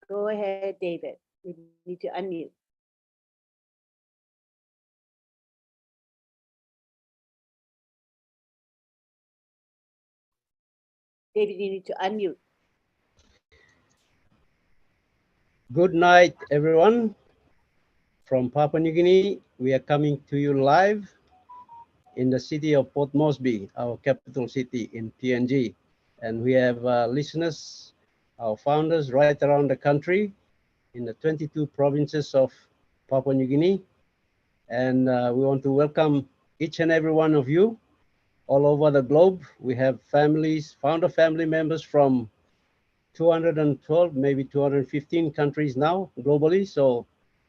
Go ahead, David. You need to unmute. David, you need to unmute. Good night, everyone. From Papua New Guinea, we are coming to you live in the city of Port Moresby, our capital city in PNG. And we have listeners, our founders right around the country in the 22 provinces of Papua New Guinea. And we want to welcome each and every one of you all over the globe. We have families, founder family members from 212, maybe 215 countries now globally. So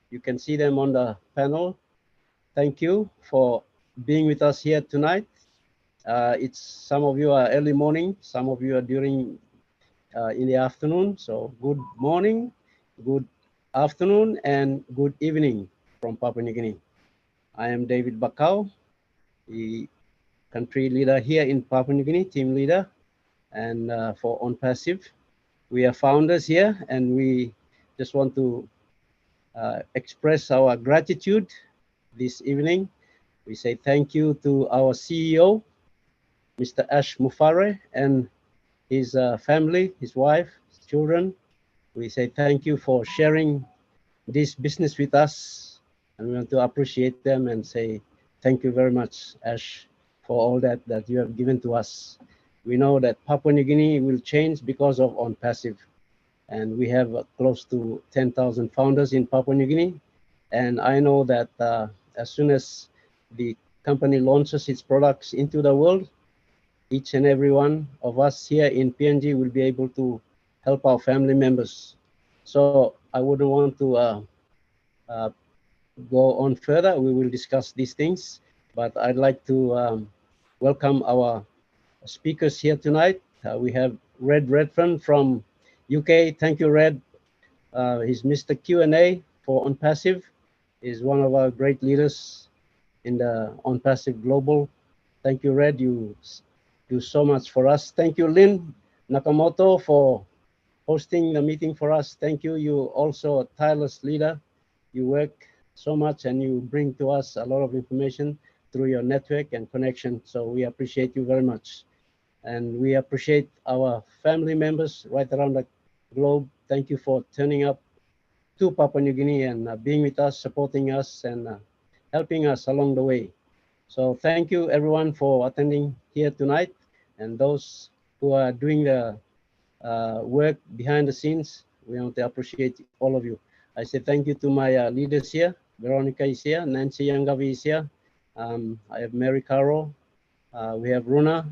you can see them on the panel. Thank you for being with us here tonight. It's some of you are early morning, some of you are during in the afternoon. So good morning, good afternoon, and good evening from Papua New Guinea. I am David Bakau, the country leader here in Papua New Guinea, team leader, and for OnPassive. We are founders here, and we just want to express our gratitude this evening. We say thank you to our CEO, Mr. Ash Mufare, and his family, his wife, his children. We say thank you for sharing this business with us, and we want to appreciate them and say thank you very much, Ash, for all that you have given to us. We know that Papua New Guinea will change because of OnPassive, and we have close to 10,000 founders in Papua New Guinea. And I know that as soon as the company launches its products into the world, each and every one of us here in PNG will be able to help our family members. So I wouldn't want to uh, go on further. We will discuss these things, but I'd like to welcome our speakers here tonight. We have Red Redfern from UK. Thank you, Red. He's Mr. Q&A for OnPassive. He's one of our great leaders in the OnPassive Global. Thank you, Red. You do so much for us. Thank you, Lynn Nakamoto, for hosting the meeting for us. Thank you. You also a tireless leader. You work so much and you bring to us a lot of information through your network and connection. So we appreciate you very much. And we appreciate our family members right around the globe. Thank you for turning up to Papua New Guinea and being with us, supporting us, and helping us along the way. So thank you everyone for attending here tonight, and those who are doing the work behind the scenes. We want to appreciate all of you. I say thank you to my leaders here. Veronica is here, Nancy Yangavi is here. I have Mary Caro. We have Runa.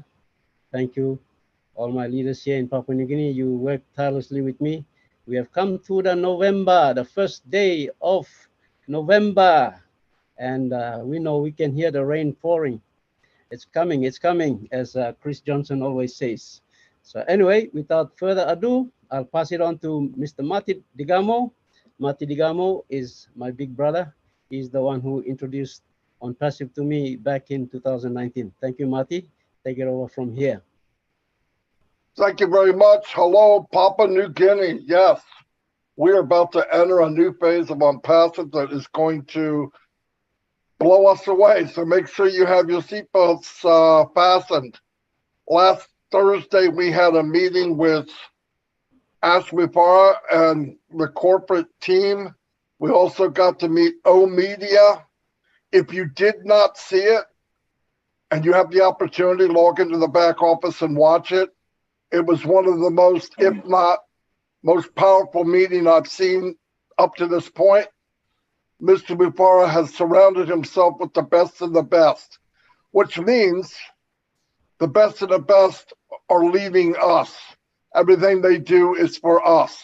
Thank you, all my leaders here in Papua New Guinea. You work tirelessly with me. We have come to the November, the first day of November. And we know we can hear the rain pouring. It's coming, as Chris Johnson always says. So anyway, without further ado, I'll pass it on to Mr. Mati Digamo. Mati Digamo is my big brother. He's the one who introduced OnPassive to me back in 2019. Thank you, Mati. Take it over from here. Thank you very much. Hello, Papua New Guinea. Yes, we are about to enter a new phase of OnPassive that is going to blow us away. So make sure you have your seatbelts fastened. Last Thursday, we had a meeting with Ash Mufare and the corporate team. We also got to meet O Media. If you did not see it and you have the opportunity, log into the back office and watch it. It was one of the most, if not most powerful meeting I've seen up to this point. Mr. Mufare has surrounded himself with the best of the best, which means the best of the best are leaving us. Everything they do is for us.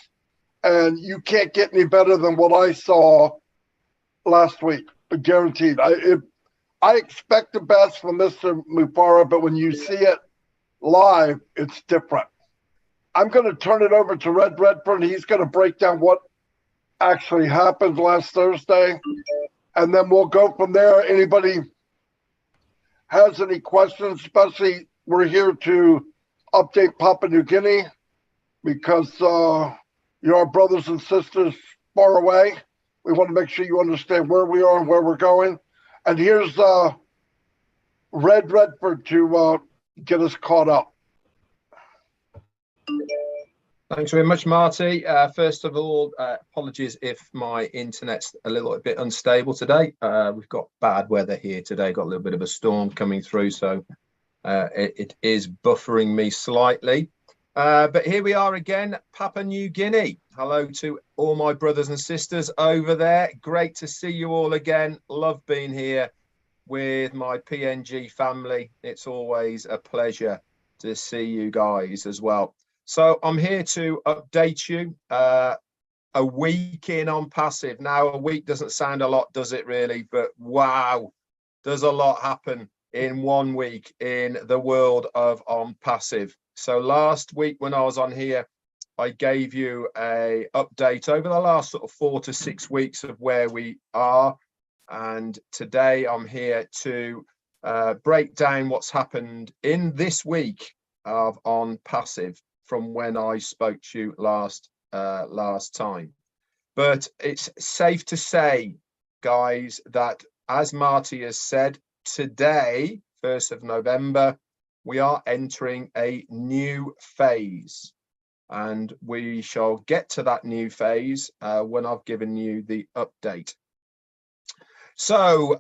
And you can't get any better than what I saw last week, guaranteed. I expect the best from Mr. Mufare, but when you see it live, it's different. I'm going to turn it over to Red Redfern. He's going to break down what actually happened last Thursday, and then we'll go from there. Anybody has any questions, especially we're here to update Papua New Guinea because You're our brothers and sisters far away. We want to make sure you understand where we are and where we're going. And here's Red Redford to get us caught up. Thanks very much, Marty. First of all, apologies if my internet's a little bit unstable today. We've got bad weather here today, got a little bit of a storm coming through, so it is buffering me slightly. But here we are again, Papua New Guinea. Hello to all my brothers and sisters over there. Great to see you all again. Love being here with my PNG family. It's always a pleasure to see you guys as well. So I'm here to update you a week in on Passive. Now, a week doesn't sound a lot, does it really? But wow, does a lot happen in 1 week in the world of on Passive. So last week when I was on here, I gave you a update over the last sort of 4 to 6 weeks of where we are. And today I'm here to break down what's happened in this week of on Passive from when I spoke to you last time. But it's safe to say, guys, that as Marty has said, today, 1st of November, we are entering a new phase. And we shall get to that new phase when I've given you the update. So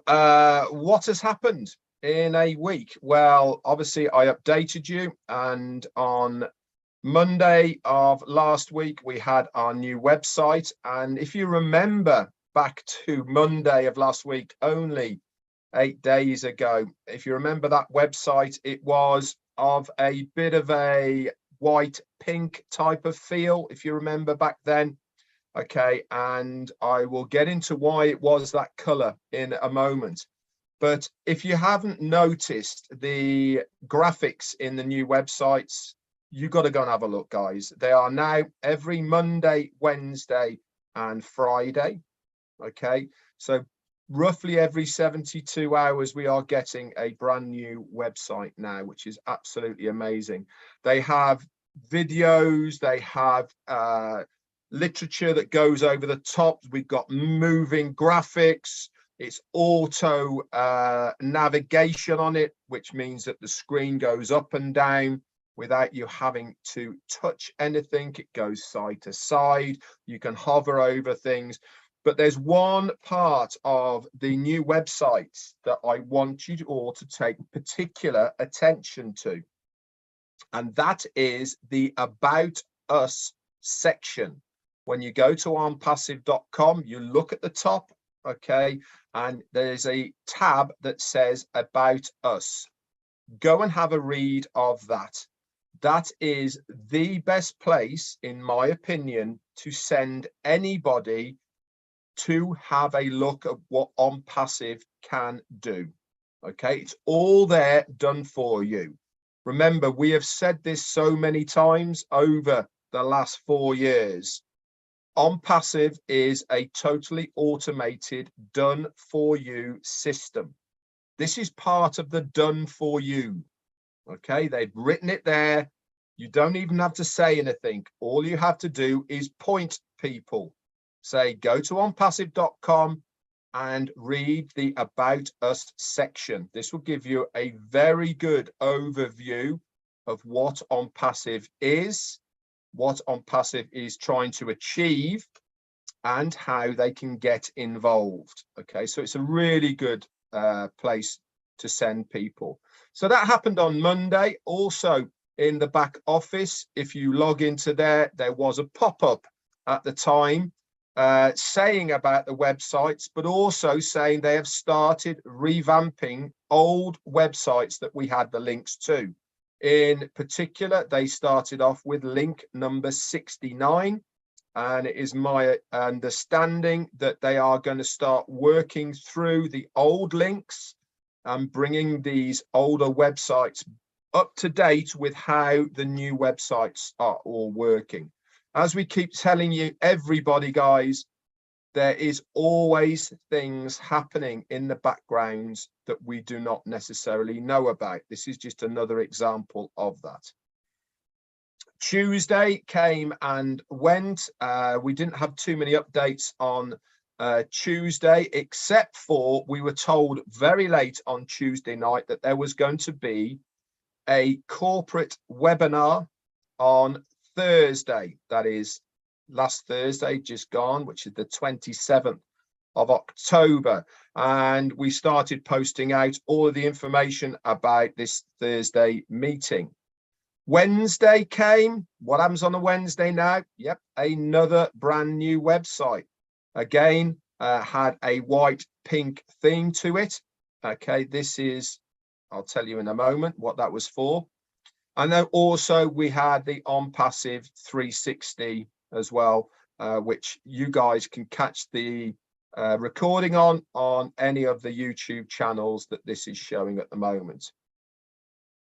what has happened in a week? Well, obviously I updated you, and on Monday of last week, we had our new website. And if you remember back to Monday of last week, only 8 days ago, if you remember that website, it was of a bit of a white pink type of feel, if you remember back then. Okay, and I will get into why it was that color in a moment. But if you haven't noticed the graphics in the new websites, you've got to go and have a look, guys. They are now every Monday, Wednesday, and Friday. Okay, so roughly every 72 hours, we are getting a brand new website now, which is absolutely amazing. They have videos, they have literature that goes over the top. We've got moving graphics. It's auto navigation on it, which means that the screen goes up and down without you having to touch anything. It goes side to side. You can hover over things. But there's one part of the new websites that I want you all to take particular attention to. And that is the About Us section. When you go to onpassive.com, you look at the top, okay, and there's a tab that says About Us. Go and have a read of that. That is the best place, in my opinion, to send anybody to have a look at what On Passive can do. Okay, it's all there done for you. Remember, we have said this so many times over the last 4 years. On Passive is a totally automated done for you system. This is part of the done for you. Okay, they've written it there. You don't even have to say anything. All you have to do is point people. Say, go to onpassive.com and read the About Us section. This will give you a very good overview of what On Passive is, what On Passive is trying to achieve, and how they can get involved. Okay, so it's a really good place to send people. So that happened on Monday. Also in the back office, if you log into there, there was a pop-up at the time saying about the websites, but also saying they have started revamping old websites that we had the links to. In particular, they started off with link number 69, and it is my understanding that they are going to start working through the old links and bringing these older websites up to date with how the new websites are all working. As we keep telling you, everybody, guys, there is always things happening in the background that we do not necessarily know about. This is just another example of that. Tuesday came and went. We didn't have too many updates on Tuesday, except for we were told very late on Tuesday night that there was going to be a corporate webinar on Thursday. That is last Thursday, just gone, which is the 27th of October. And we started posting out all of the information about this Thursday meeting. Wednesday came. What happens on a Wednesday now? Yep, another brand new website. Again, had a white pink theme to it. Okay, this is, I'll tell you in a moment what that was for. And then also we had the OnPassive 360 as well, which you guys can catch the recording on any of the YouTube channels that this is showing at the moment.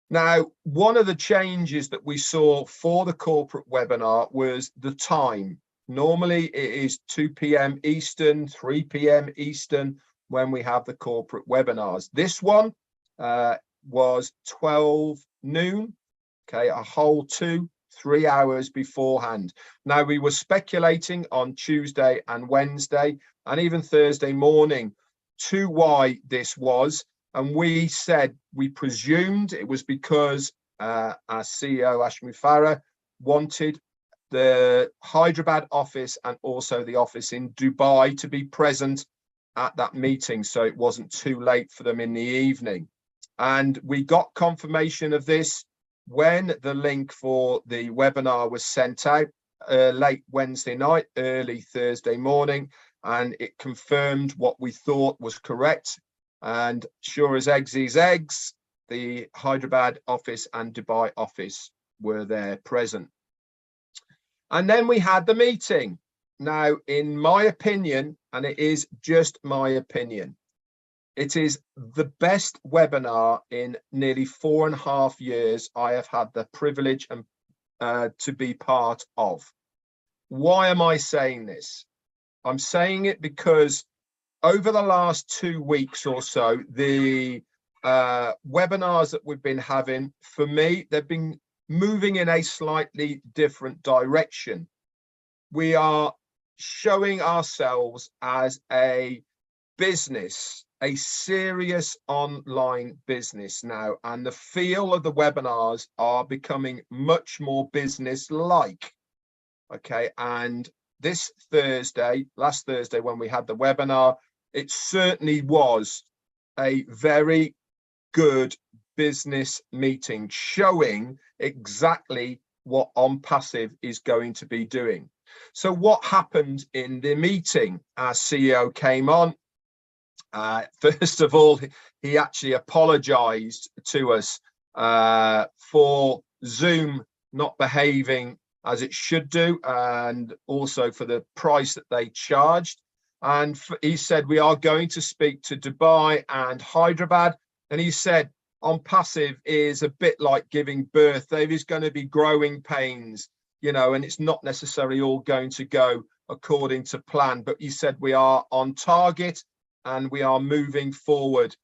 Now, one of the changes that we saw for the corporate webinar was the time. Normally it is 2 p.m. Eastern, 3 p.m. Eastern when we have the corporate webinars. This one was 12 noon, okay, a whole 2-3 hours beforehand. Now, we were speculating on Tuesday and Wednesday and even Thursday morning to why this was. And we said, we presumed it was because our CEO, Ashmi Farah, wanted the Hyderabad office and also the office in Dubai to be present at that meeting, so it wasn't too late for them in the evening. And we got confirmation of this when the link for the webinar was sent out late Wednesday night, early Thursday morning, and it confirmed what we thought was correct. And sure as eggs is eggs, the Hyderabad office and Dubai office were there present. And then we had the meeting. Now, in my opinion, and it is just my opinion, it is the best webinar in nearly 4.5 years I have had the privilege and to be part of. Why am I saying this? I'm saying it because over the last 2 weeks or so, the webinars that we've been having, for me, they've been moving in a slightly different direction. We are showing ourselves as a business, a serious online business now, and the feel of the webinars are becoming much more business-like. Okay, and this Thursday, last Thursday when we had the webinar, it certainly was a very good business meeting showing exactly what OnPassive is going to be doing. So what happened in the meeting? Our CEO came on. First of all, he actually apologized to us for Zoom not behaving as it should do, and also for the price that they charged. And he said, we are going to speak to Dubai and Hyderabad. And he said, OnPassive is a bit like giving birth. There is going to be growing pains, you know, and it's not necessarily all going to go according to plan. But he said, we are on target and we are moving forward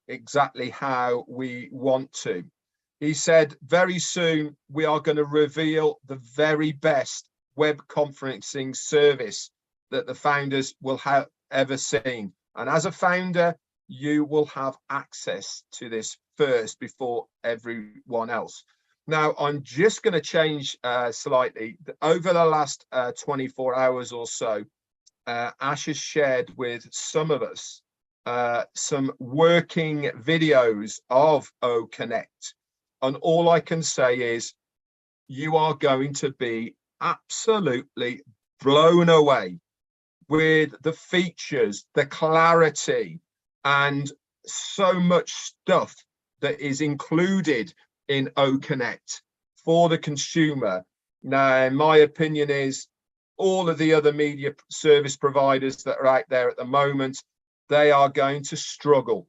exactly how we want to. He said, very soon we are going to reveal the very best web conferencing service that the founders will have ever seen. And as a founder, you will have access to this first before everyone else. Now, I'm just going to change slightly. Over the last 24 hours or so, Ash has shared with some of us some working videos of OConnect. And all I can say is you are going to be absolutely blown away with the features, the clarity, and so much stuff that is included in OConnect for the consumer. Now, my opinion is all of the other media service providers that are out there at the moment, they are going to struggle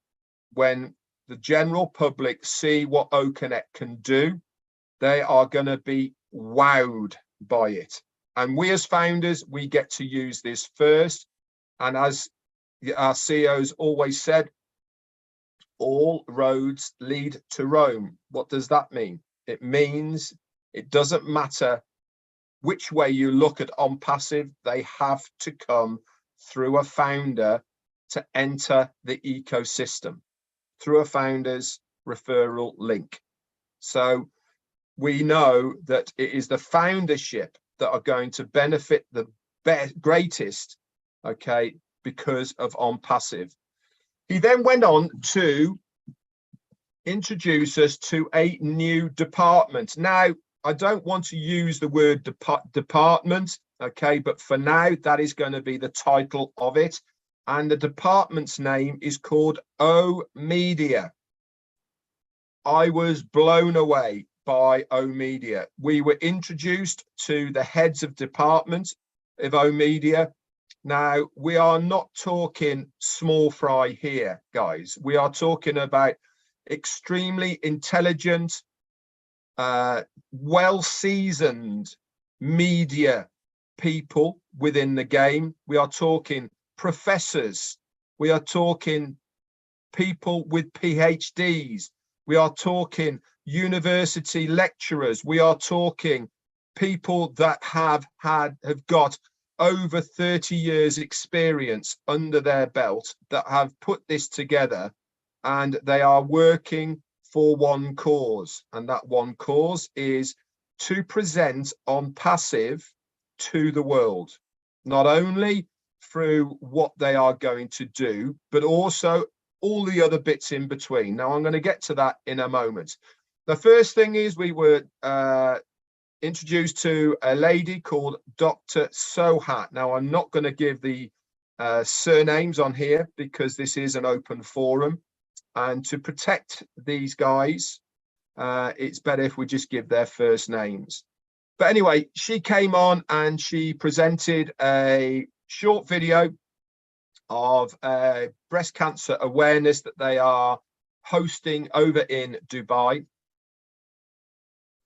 when the general public see what OConnect can do. They are going to be wowed by it. And we as founders, we get to use this first. And as our CEOs always said, all roads lead to Rome. What does that mean? It means It doesn't matter which way you look at OnPassive, they have to come through a founder to enter the ecosystem, through a founder's referral link. So we know that it is the foundership that are going to benefit the greatest, okay, because of OnPassive. He then went on to introduce us to a new department. Now, I don't want to use the word department, okay, but for now, that is going to be the title of it. And the department's name is called oOh!media. I was blown away by oOh!media. We were introduced to the heads of department of oOh!media. Now, we are not talking small fry here, guys. We are talking about extremely intelligent, well-seasoned media people within the game. We are talking professors. We are talking people with PhDs. We are talking university lecturers. We are talking people that have got over 30 years experience under their belt, that have put this together, and they are working for one cause, and that one cause is to present OnPassive to the world, not only through what they are going to do, but also all the other bits in between. Now, I'm going to get to that in a moment. The first thing is we were introduced to a lady called Dr. Sohat. Now, I'm not going to give the surnames on here because this is an open forum. And to protect these guys, it's better if we just give their first names. But anyway, she came on and she presented a short video of breast cancer awareness that they are hosting over in Dubai.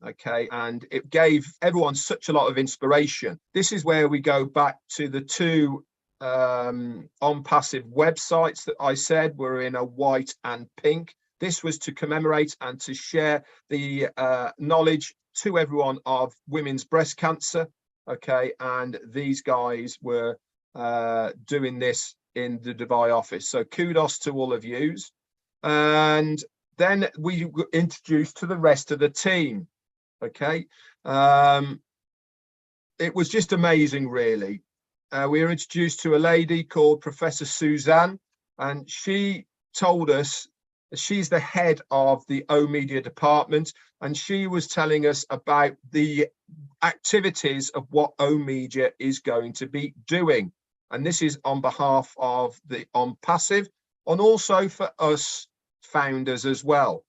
Okay, and it gave everyone such a lot of inspiration. This is where we go back to the two OnPassive websites that I said were in a white and pink. This was to commemorate and to share the knowledge to everyone of women's breast cancer. Okay, and these guys were doing this in the Dubai office. So kudos to all of yous. And then we were introduced to the rest of the team. Okay, it was just amazing, really. We were introduced to a lady called Professor Suzanne, and she told us she's the head of the oOh!media department, and she was telling us about the activities of what oOh!media is going to be doing. And this is on behalf of the OnPassive, and also for us founders as well.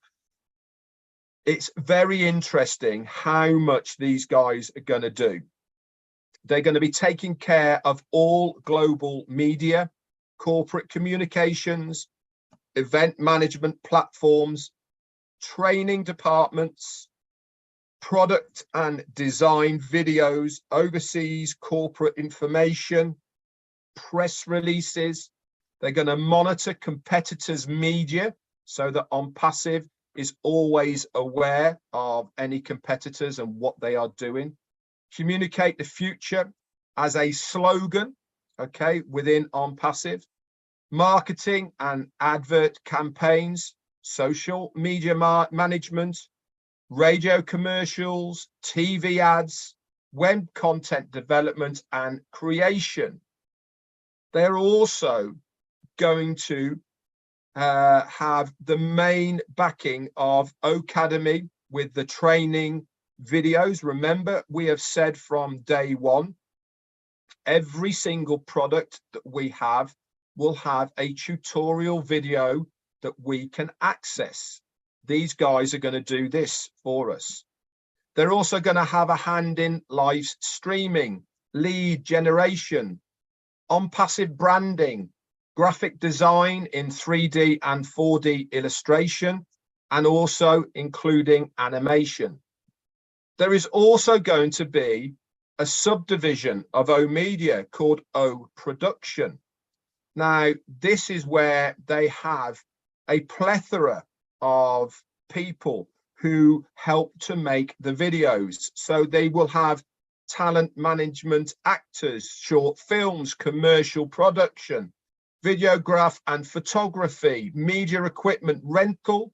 It's very interesting how much these guys are going to do. They're going to be taking care of all global media, corporate communications, event management platforms, training departments, product and design videos, overseas corporate information, press releases. They're going to monitor competitors' media so that OnPassive is always aware of any competitors and what they are doing. Communicate the future as a slogan, okay, within OnPassive. Marketing and advert campaigns, social media management, radio commercials, TV ads, web content development and creation. They're also going to have the main backing of Oacademy with the training videos. Remember, we have said from day one, every single product that we have will have a tutorial video that we can access. These guys are going to do this for us. They're also going to have a hand in live streaming, lead generation, OnPassive branding, graphic design in 3D and 4D illustration, and also including animation. There is also going to be a subdivision of oOh!media called oOh! Production. Now, this is where they have a plethora of people who help to make the videos. So they will have talent management, actors, short films, commercial production, videograph and photography, media equipment rental.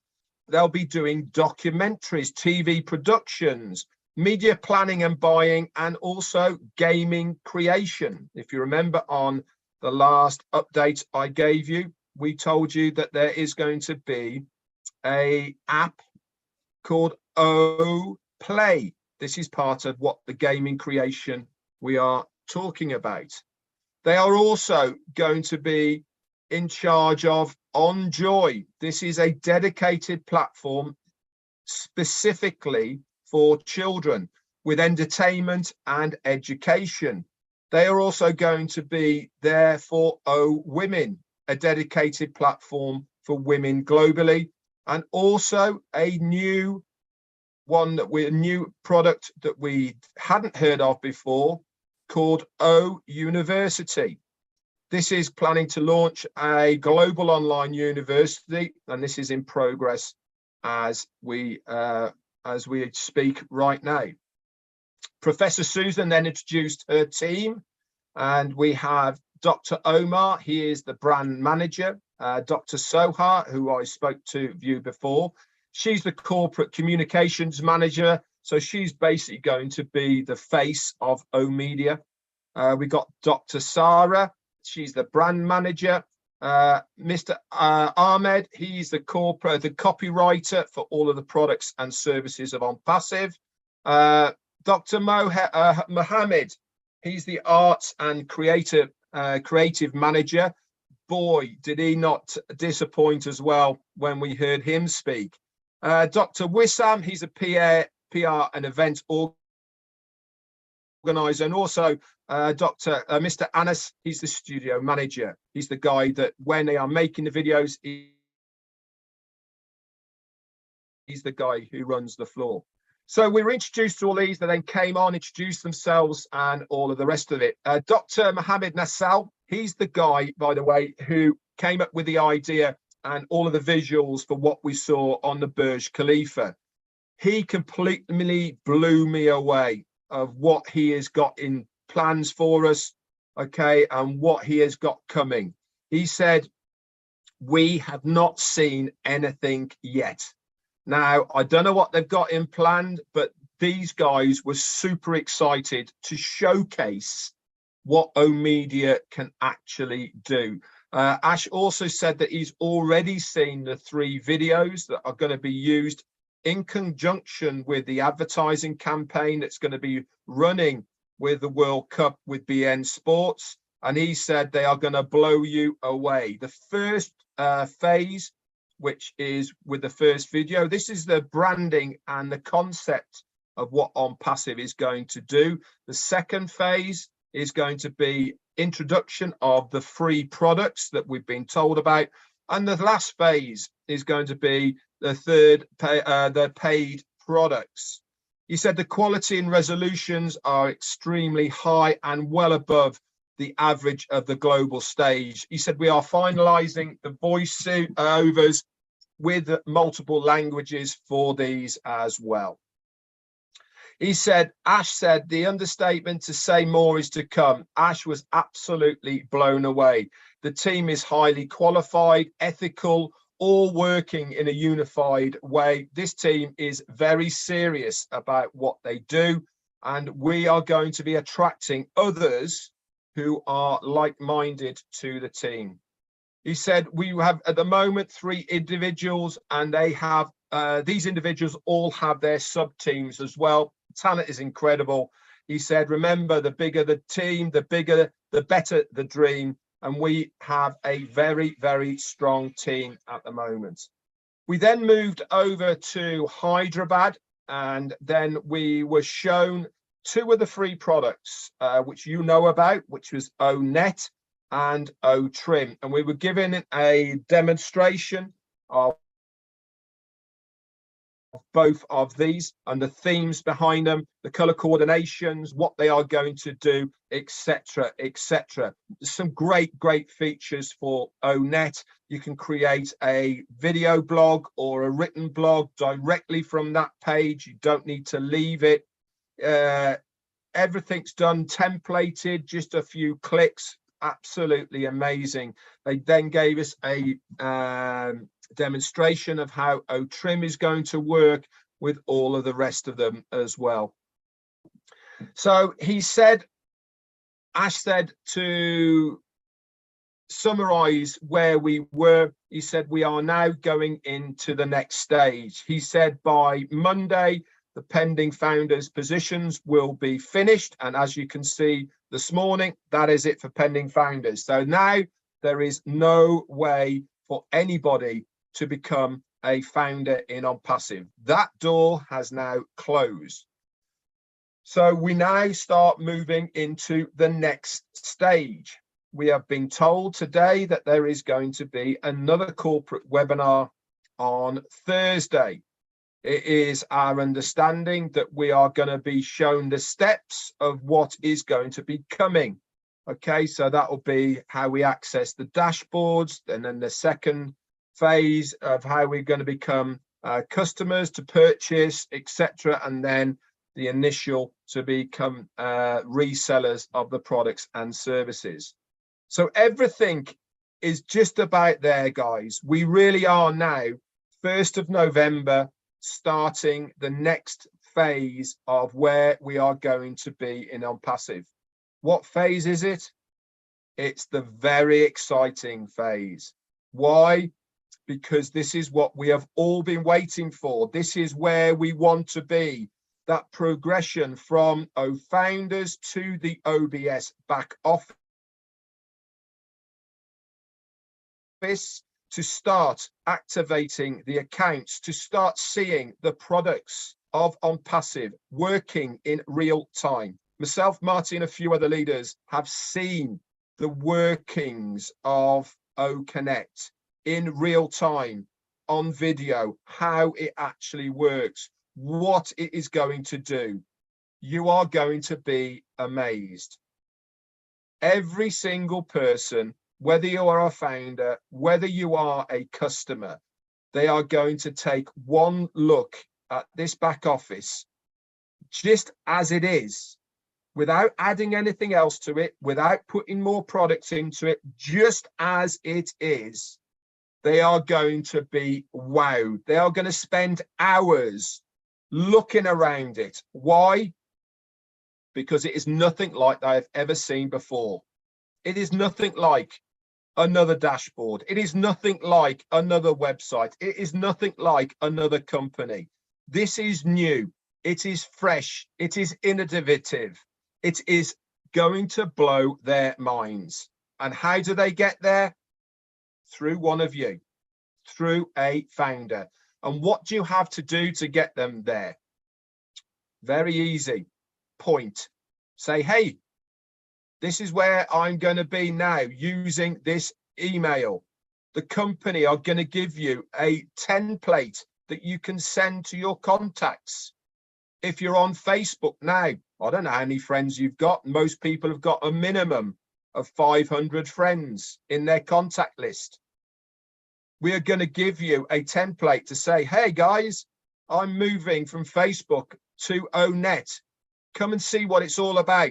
They'll be doing documentaries, TV productions, media planning and buying, and also gaming creation. If you remember on the last update I gave you, we told you that there is going to be an app called O Play. This is part of what the gaming creation we are talking about. They are also going to be in charge of OnJoy. This is a dedicated platform specifically for children with entertainment and education. They are also going to be there for O Women, a dedicated platform for women globally, and also a new product that we hadn't heard of before called O University. This is planning to launch a global online university, and this is in progress as we speak right now. Professor Susan then introduced her team, and we have Dr. Omar, he is the brand manager, Dr. Soha, who I spoke to you before. She's the corporate communications manager, so she's basically going to be the face of oOh!media. We got Dr. Sarah, she's the brand manager. Mr. Ahmed, he's the copywriter for all of the products and services of OnPassive. Dr. Mohammed, he's the arts and creative manager. Boy, did he not disappoint as well when we heard him speak. Dr. Wissam, he's a PR and event organizer, and also Mr. Anas, he's the studio manager. He's the guy that when they are making the videos, he's the guy who runs the floor. So we were introduced to all these, they then came on, introduced themselves and all of the rest of it. Dr. Mohammed Nassal, he's the guy, by the way, who came up with the idea and all of the visuals for what we saw on the Burj Khalifa. He completely blew me away of what he has got in plans for us, okay, and what he has got coming. He said, we have not seen anything yet. Now, I don't know what they've got in planned, but these guys were super excited to showcase what oOh!media can actually do. Ash also said that he's already seen the 3 videos that are going to be used in conjunction with the advertising campaign that's going to be running with the World Cup with beIN Sports. And he said they are going to blow you away. The first phase, which is with the first video, this is the branding and the concept of what OnPassive is going to do. The second phase is going to be introduction of the free products that we've been told about. And the last phase is going to be the third, the paid products. He said the quality and resolutions are extremely high and well above the average of the global stage. He said we are finalizing the voice overs with multiple languages for these as well. He said, Ash said, the understatement to say more is to come. Ash was absolutely blown away. The team is highly qualified, ethical, all working in a unified way. This team is very serious about what they do, and we are going to be attracting others who are like-minded to the team. He said, we have at the moment 3 individuals, and they have, these individuals all have their sub-teams as well. Talent is incredible. He said, remember, the bigger the team, the better the dream. And we have a very, very strong team at the moment. We then moved over to Hyderabad, and then we were shown 2 of the free products, which you know about, which was oOh!net and oOh!trim. And we were given a demonstration of both of these and the themes behind them, the color coordinations, what they are going to do, etc., etc. Some great features for ONET. You can create a video blog or a written blog directly from that page. You don't need to leave it. Everything's done templated, just a few clicks. Absolutely amazing. They then gave us a demonstration of how OTrim is going to work with all of the rest of them as well. So he said, Ash said, to summarize where we were, he said, we are now going into the next stage. He said by Monday, the pending founders positions will be finished. And as you can see this morning, that is it for pending founders. So now there is no way for anybody to become a founder in OnPassive. That door has now closed. So we now start moving into the next stage. We have been told today that there is going to be another corporate webinar on Thursday. It is our understanding that we are going to be shown the steps of what is going to be coming. Okay, so that will be how we access the dashboards, and then the second phase of how we're going to become customers to purchase, etc., and then the initial to become resellers of the products and services. So everything is just about there, guys. We really are now, 1st of November, starting the next phase of where we are going to be in OnPassive. What phase is it? It's the very exciting phase. Why? Because this is what we have all been waiting for. This is where we want to be. That progression from founders to the OBS back office to start activating the accounts, to start seeing the products of OnPassive working in real time. Myself, Marty, and a few other leaders have seen the workings of OConnect in real time, on video, how it actually works, what it is going to do. You are going to be amazed. Every single person, whether you are a founder, whether you are a customer, they are going to take one look at this back office just as it is, without adding anything else to it, without putting more products into it, just as it is. They are going to be wowed. They are going to spend hours looking around it. Why? Because it is nothing like they have ever seen before. It is nothing like another dashboard. It is nothing like another website. It is nothing like another company. This is new. It is fresh. It is innovative. It is going to blow their minds. And how do they get there? Through one of you, through a founder. And what do you have to do to get them there? Very easy. Point. Say, hey, this is where I'm going to be now using this email. The company are going to give you a template that you can send to your contacts. If you're on Facebook now, I don't know how many friends you've got. Most people have got a minimum of 500 friends in their contact list. We are going to give you a template to say, hey guys, I'm moving from Facebook to ONET. Come and see what it's all about.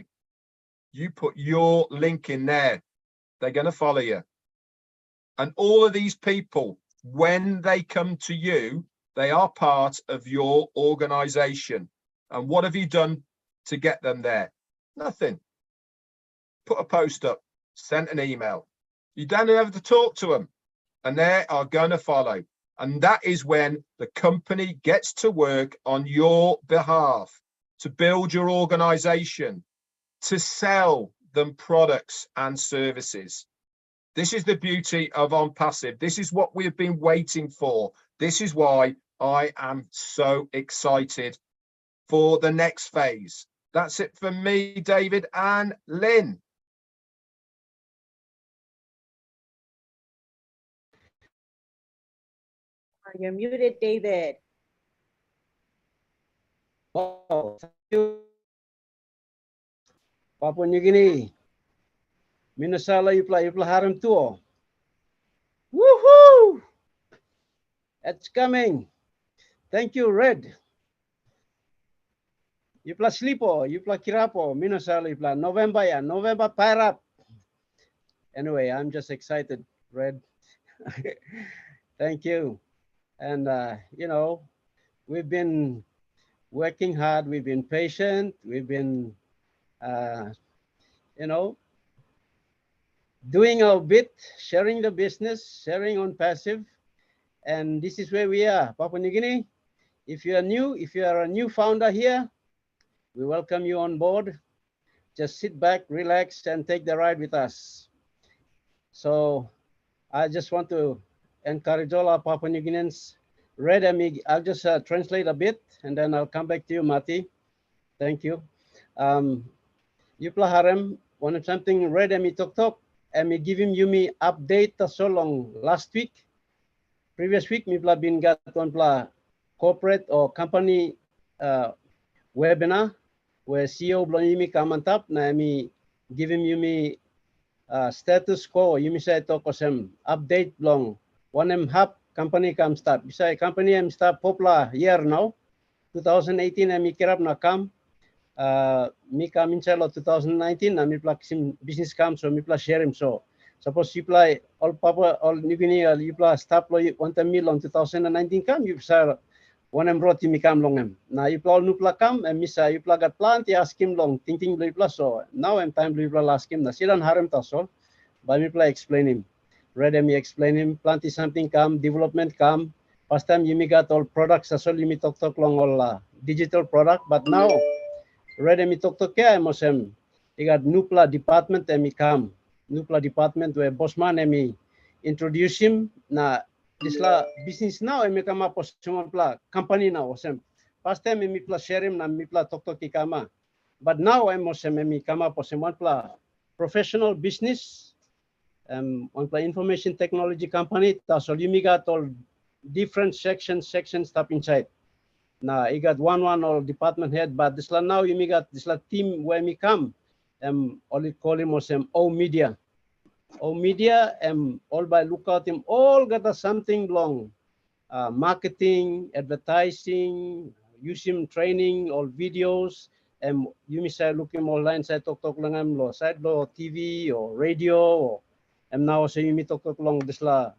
You put your link in there. They're going to follow you. And all of these people, when they come to you, they are part of your organization. And what have you done to get them there? Nothing. Put a post up, sent an email. You don't have to talk to them, and they are going to follow. And that is when the company gets to work on your behalf to build your organization, to sell them products and services. This is the beauty of OnPassive. This is what we have been waiting for. This is why I am so excited for the next phase. That's it for me, David and Lynn. You're muted, David. Wow, thank you. Papua New Guinea. Minasala yupla haram tuo. Woohoo! It's coming. Thank you, Red. Yupla slipo, yupla kirapo, minasala yupla November ya, November pirate. Anyway, I'm just excited, Red. Thank you. And, you know, we've been working hard. We've been patient. We've been, you know, doing our bit, sharing the business, sharing on passive. And this is where we are, Papua New Guinea. If you are new, if you are a new founder here, we welcome you on board. Just sit back, relax, and take the ride with us. So I just want to encourage all our Papua New Guineans. Red, I'll just translate a bit, and then I'll come back to you, Mati. Thank you. Yupla harem, one of something Red Tok, and give him Yumi update so long last week. Previous week, me been got on corporate or company webinar where CEO Blonimi Kamantap, na me give him Yumi status quo, Yumi say tokosem update long. One hub company come start. Bisa company start popular year now. 2018 mi kirap na kam. Mi come inside 2019 na mi sim business come so mi share him so. Suppose you play all Papua, all New Guinea, you play start lo 1 mil on 2019 come, you say one brought me come long em. Now you play all new come and misa you play got plant, you ask him long, thinking blue plus so. Now I'm time blue plus ask him. Na sidan harem taso, but me play explain him. Read me explain him, plant is something come, development come. First time you got all products, so you me talk long all digital product, but now read me talk kaya mosem. You got Nupla department and me come. Nupla department where Bosman and me introduce him na this la business now and me come up with company now osem. First time me pla share him na me pla talk kama. But now I'm osem me come up with one pla professional business one pla information technology company. So you got all different sections stop inside. Now you got one all department head, but this la now you got this la team where me come. All it call him osem O media. O media all by lookout him all got something long. Marketing, advertising, use him training, all videos. You may say look him online side talk lang lo side lo TV or radio or now say you may talk long this la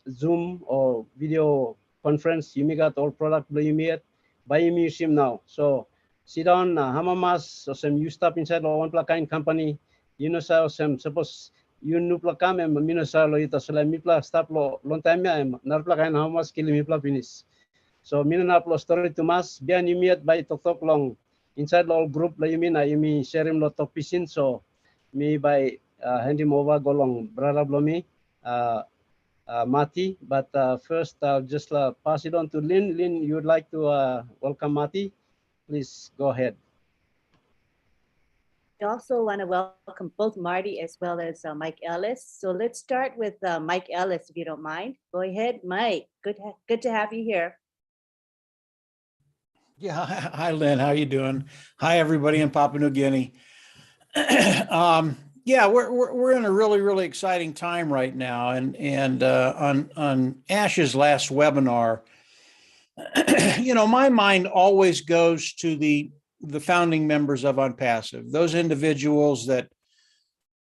Zoom or video conference. You may got all product you may buy him use him now. So sit down, hamamas, or some you stop inside one kind company, you know, so some suppose you nupla come and minasa lo ito, so let me stop lo long time ya, narpla kind hamamas kill me finish. So minanaplo story to mas, biyan you meet by talk long inside all group la you mean share him lo talk pisin, so me by hand him over go long, brother blomi, Mati, but first I'll just pass it on to Lynn. Lynn, you would like to welcome Mati? Please go ahead. I also want to welcome both Marty as well as Mike Ellis. So let's start with Mike Ellis, if you don't mind. Go ahead, Mike. Good to have you here. Yeah, hi Lynn, how you doing? Hi everybody in Papua New Guinea. Yeah, we're in a really exciting time right now, and on Ash's last webinar, you know, my mind always goes to the founding members of OnPassive, those individuals that,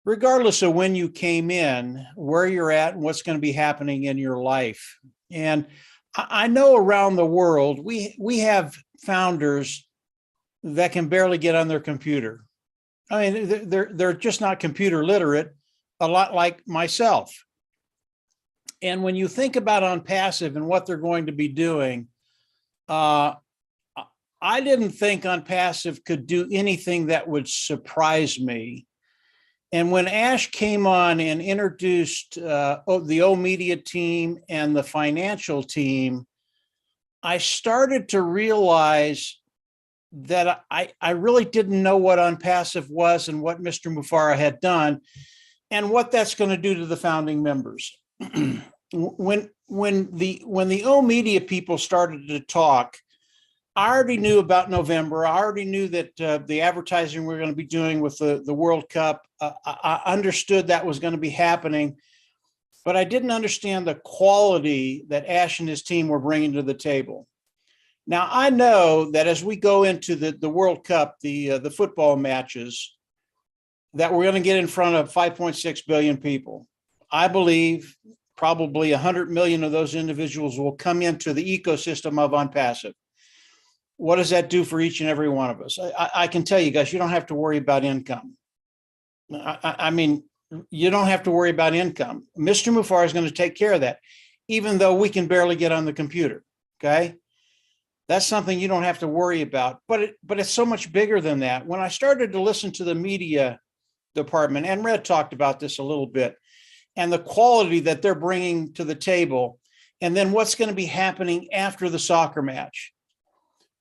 regardless of when you came in, where you're at, and what's going to be happening in your life. And I know around the world we have founders that can barely get on their computer. I mean, they're just not computer literate, a lot like myself. And when you think about OnPassive and what they're going to be doing, I didn't think OnPassive could do anything that would surprise me. And when Ash came on and introduced the O Media team and the financial team, I started to realize that I really didn't know what OnPassive was and what Mr. Mufara had done and what that's going to do to the founding members. When the O Media people started to talk, I already knew about November. I already knew that the advertising we're going to be doing with the World Cup, I understood that was going to be happening, but I didn't understand the quality that Ash and his team were bringing to the table. Now, I know that as we go into the World Cup, the football matches, that we're going to get in front of 5.6 billion people. I believe probably 100 million of those individuals will come into the ecosystem of OnPassive. What does that do for each and every one of us? I can tell you guys, you don't have to worry about income. I mean, you don't have to worry about income. Mr. Mufara is going to take care of that, even though we can barely get on the computer. Okay. That's something you don't have to worry about, but it's so much bigger than that. When I started to listen to the media department, and Red talked about this a little bit, and the quality that they're bringing to the table, and then what's going to be happening after the soccer match.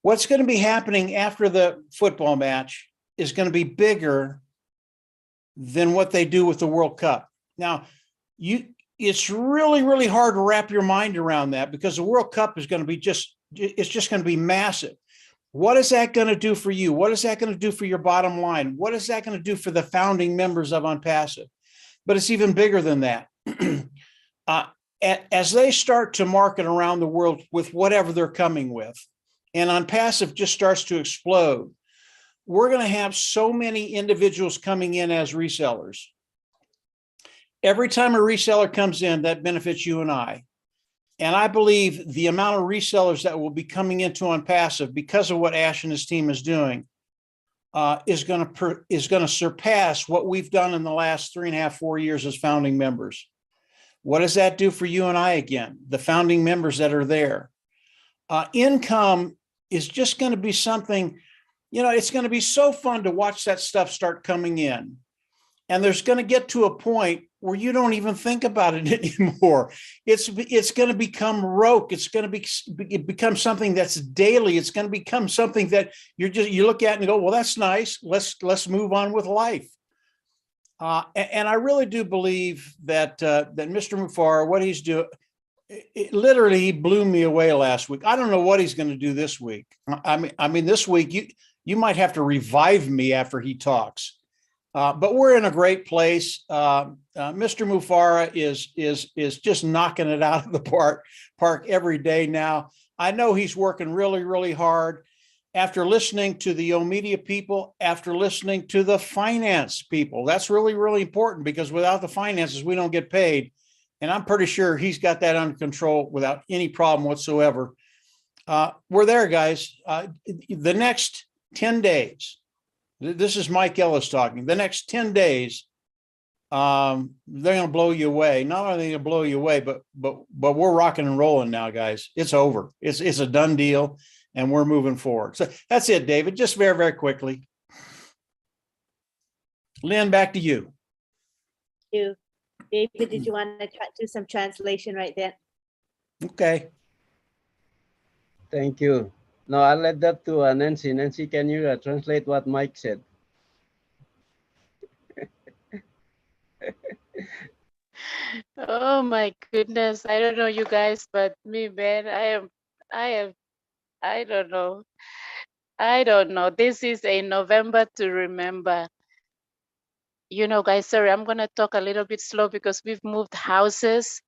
What's going to be happening after the football match is going to be bigger than what they do with the World Cup. Now, it's really, really hard to wrap your mind around that, because the World Cup is going to be it's just going to be massive. What is that going to do for you? What is that going to do for your bottom line? What is that going to do for the founding members of OnPassive? But it's even bigger than that. As they start to market around the world with whatever they're coming with, and OnPassive just starts to explode, we're going to have so many individuals coming in as resellers. Every time a reseller comes in, that benefits you and I. And I believe the amount of resellers that will be coming into OnPassive because of what Ash and his team is doing is going to surpass what we've done in the last 3.5, 4 years as founding members. What does that do for you and I again, the founding members that are there? Income is just going to be something, it's going to be so fun to watch that stuff start coming in. And there's going to get to a point where you don't even think about it anymore. It's going to become rote. It's going to become something that's daily. It's going to become something that you look at and go, well, that's nice. Let's move on with life. And I really do believe that Mr. Mufara, what he's doing, he blew me away last week. I don't know what he's going to do this week. I mean, this week you might have to revive me after he talks. But we're in a great place. Mr. Mufara is just knocking it out of the park every day now. I know he's working really, really hard. After listening to the Omedia people, after listening to the finance people, that's really, really important, because without the finances, we don't get paid. And I'm pretty sure he's got that under control without any problem whatsoever. We're there, guys. The next 10 days, this is Mike Ellis talking. The next 10 days, they're going to blow you away. Not only going to blow you away, but we're rocking and rolling now, guys. It's over. It's a done deal, and we're moving forward. So that's it, David. Just very, very quickly. Lynn, back to you. Thank you. David, did you want to do some translation right then? Okay. Thank you. No, I'll let that to Nancy. Nancy, can you translate what Mike said? Oh my goodness. I don't know you guys, but me, man, I don't know. I don't know. This is a November to remember. Guys, sorry, I'm going to talk a little bit slow because we've moved houses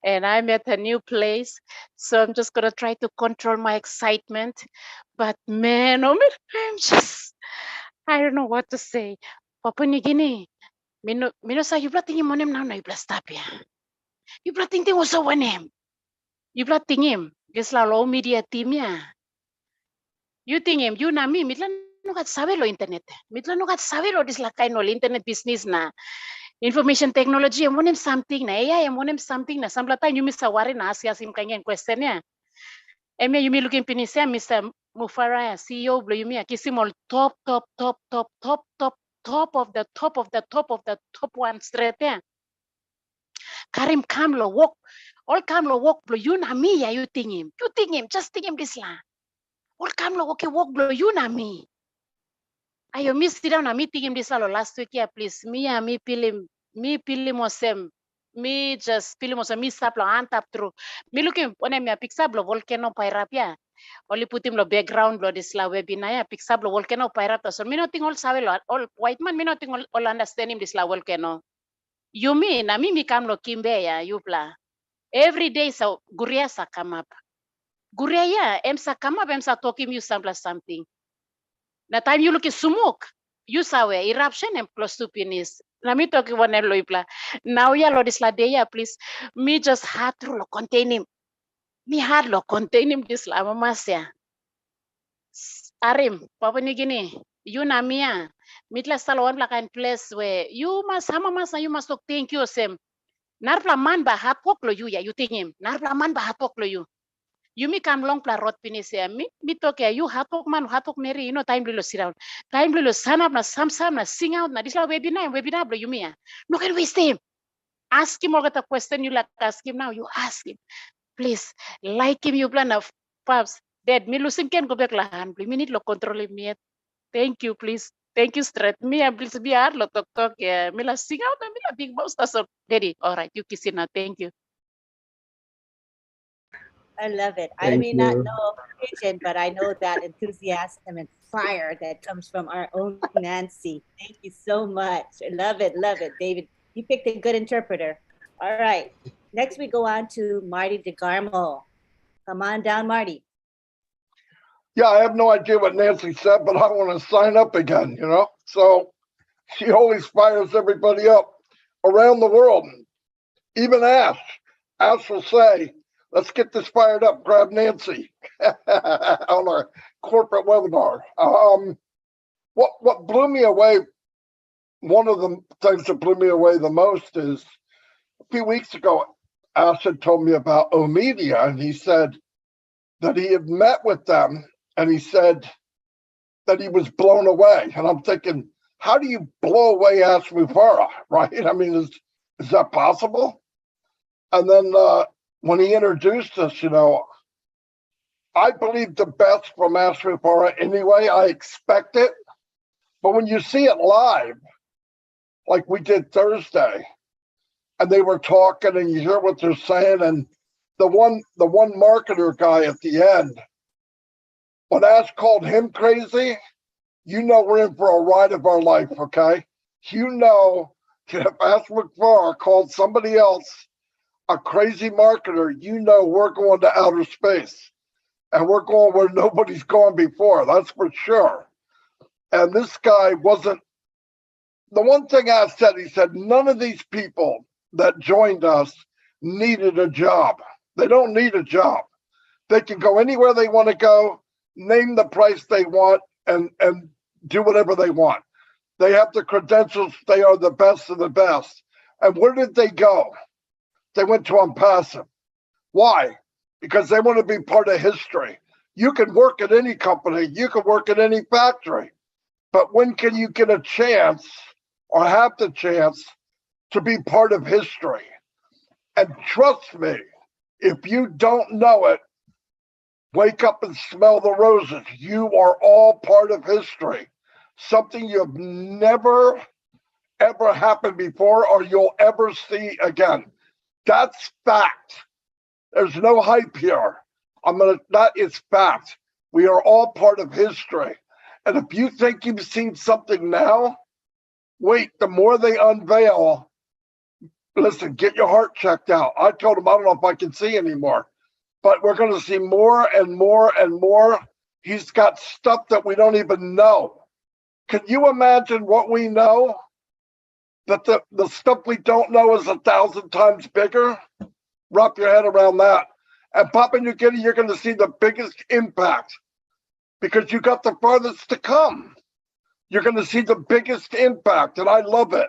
and I'm at a new place. So I'm just going to try to control my excitement. But man, oh man, I don't know what to say. Papua New Guinea, mino sa you tingin mo nem na you stapia. You tingin mo sa wanem. You tingin gisla lo media team ya. You tingin you na mi mitlan no kat sabe lo internet. Mitlan no kat sabe lo dislakay no internet business na. Information technology mo nem something na AI mo nem something na samplata you misawari na asya sim kangen question ya. Emia you mi looking pinisia Mr. Mufara CEO blo you mi kisimol top of the top one straight there. Karim Kamlo walk, all Kamlo walk blo you na me ya you think him, just think him this la. All Kamlo walk blo you na me. Ayo me sit down na me think him this la last week ya please. Me pili mosem. Me just pili mosem me saplo antap through. Me looking one me pixablo volcano pairapia. Oli putim lo background lo disla webinar ya piksab lo volcano pirata so mi noting all sabe lo all white man mi noting all understand him disla volcano. You mean na mi kam lo kimbe ya yupla. Every day so guria sa come up. Guria ya em sa come up em sa talking you something. Na time you look sumuk. You saw eruption and close to penis. Na mi talk one lo ipla. Now ya lo disla day ya please. Me just had to lo contain him. Me had lo contain him disla mamasya. Arim, Papua New Guinea, you na mia. Mitla salon like in place where you must you must talk thank you sem. Narpla man ba hapok lo you ya you think him. Narpla man ba hapok lo you. You mi kam long pla rot pinis ya mi talk ya you hapok man hapok meri you know time lo sit down. Time lo sanap na sam na sing out na disla webinar bro you mi ya. No can waste him. Ask him all the question you like ask him now you ask him. Please like him you plan of paps. Dad, mi lusin ken go back lahan. Mi need lo control me. Thank you, please. Thank you, straight. Me and please be hard lo talk. Yeah, me la sing out and me la big boss. So, Daddy, all right, you kiss it now. Thank you. I love it. I Thank may not you. know pigeon, but I know that enthusiasm and fire that comes from our own Nancy. Thank you so much. I love it, David. You picked a good interpreter. All right. Next, we go on to Marty DeGarmo. Come on down, Marty. Yeah, I have no idea what Nancy said, but I want to sign up again, you know? So she always fires everybody up around the world. Even Ash. Ash will say, let's get this fired up, grab Nancy on our corporate webinar. What blew me away, one of the things that blew me away the most is a few weeks ago, Ash had told me about Omedia, and he said that he had met with them, and he said that he was blown away. And I'm thinking, how do you blow away Ash Mufareh, right? I mean, is that possible? And then when he introduced us, you know, I believe the best from Ash Mufareh anyway. I expect it. But when you see it live, like we did Thursday, and they were talking and you hear what they're saying, and the one marketer guy at the end, when Ash called him crazy, you know we're in for a ride of our life, okay? You know, if Ash Mufareh called somebody else a crazy marketer, you know we're going to outer space. And we're going where nobody's gone before, that's for sure. And this guy wasn't, the one thing I said, he said, none of these people that joined us needed a job. They don't need a job. They can go anywhere they want to go, name the price they want, and do whatever they want. They have the credentials. They are the best of the best. And where did they go? They went to Ampassive. Why? Because they want to be part of history. You can work at any company. You can work at any factory. But when can you get a chance or have the chance to be part of history? And trust me, if you don't know it, wake up and smell the roses. You are all part of history. Something you've never, ever happened before or you'll ever see again. That's fact. There's no hype here. That is fact. We are all part of history. And if you think you've seen something now, wait, the more they unveil, listen, get your heart checked out. I told him, I don't know if I can see anymore, but we're going to see more and more and more. He's got stuff that we don't even know. Can you imagine what we know? That the stuff we don't know is 1,000 times bigger? Wrap your head around that. And Papua New Guinea, you're going to see the biggest impact because you got the farthest to come. You're going to see the biggest impact, and I love it.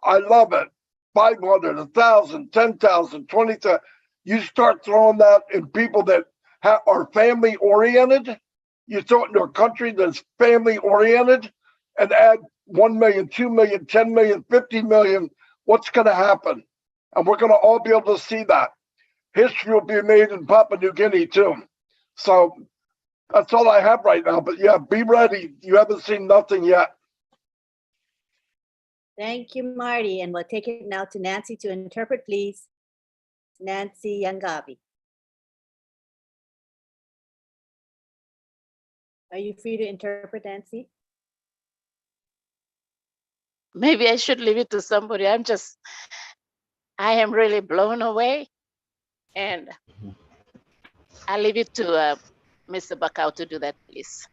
I love it. 500, 1,000, 10,000, 20,000. You start throwing that in people that are family oriented. You throw it into a country that's family oriented and add 1 million, 2 million, 10 million, 50 million. What's going to happen? And we're going to all be able to see that. History will be made in Papua New Guinea too. So that's all I have right now. But yeah, be ready. You haven't seen nothing yet. Thank you, Marty. And we'll take it now to Nancy to interpret, please. Nancy Yangavi. Are you free to interpret, Nancy? Maybe I should leave it to somebody. I am really blown away. And I'll leave it to Mr. Bakau to do that, please.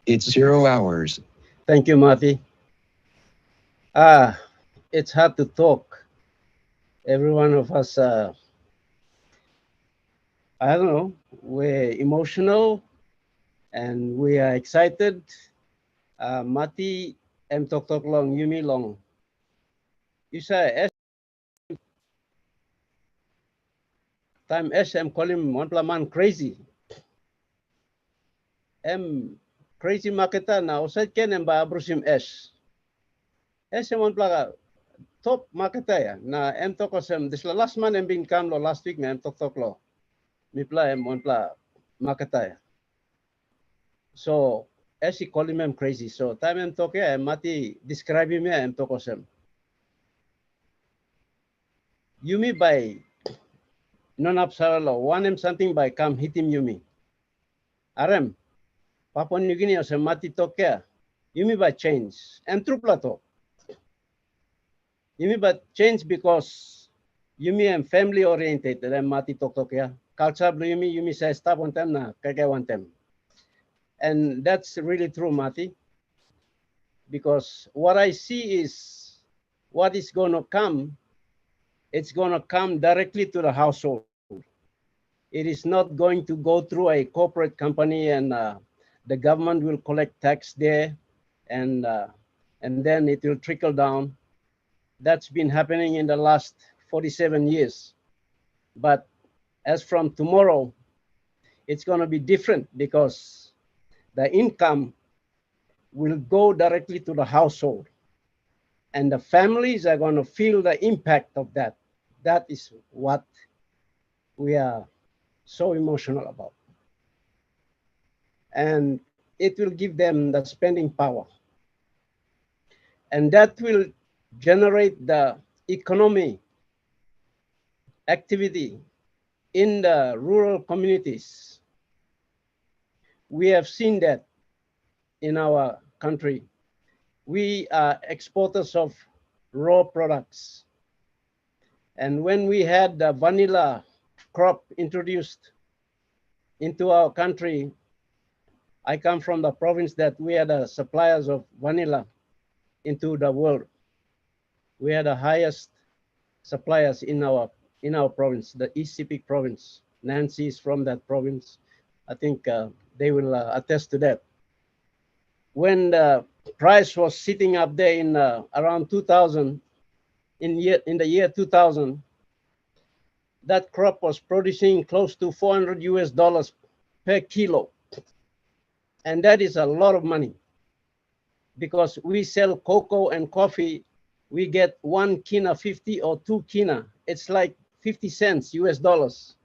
It's 0 hours. Thank you, Marty. It's hard to talk. Every one of us, I don't know, we're emotional and we are excited. Mati, em tok long, Yumi long. You say, time em call him one man crazy. Em crazy maketa na usad ken em ba abrusim S. Em one plaga top maketa ya na em tokosem this last man em bin kam lo last week na em tok lo. Mi pla em one pla maketa ya. So he call him em crazy. So time em tok ya em mati describe him ya em tokosem. Yumi by non absaralo one em something by come hit him Yumi. Arem Papua New Guinea se mati tokea. Yumi by change. Em trupla to. Yumi by change because Yumi am family oriented. Em mati tokea. Culture Yumi say stop on them na kaya one them. And that's really true, Mati. Because what I see is what is going to come. It's going to come directly to the household. It is not going to go through a corporate company and the government will collect tax there and then it will trickle down. That's been happening in the last 47 years. But as from tomorrow, it's going to be different because the income will go directly to the household and the families are going to feel the impact of that. That is what we are so emotional about. And it will give them the spending power. And that will generate the economy activity in the rural communities. We have seen that in our country. We are exporters of raw products. And when we had the vanilla crop introduced into our country, I come from the province that we are the suppliers of vanilla into the world. We are the highest suppliers in our province, the East Sepik province. Nancy is from that province. I think they will attest to that. When the price was sitting up there in around 2000, in the year 2000, that crop was producing close to $400 per kilo. And that is a lot of money because we sell cocoa and coffee. We get 1 kina 50 or 2 kina. It's like 50 cents US dollars.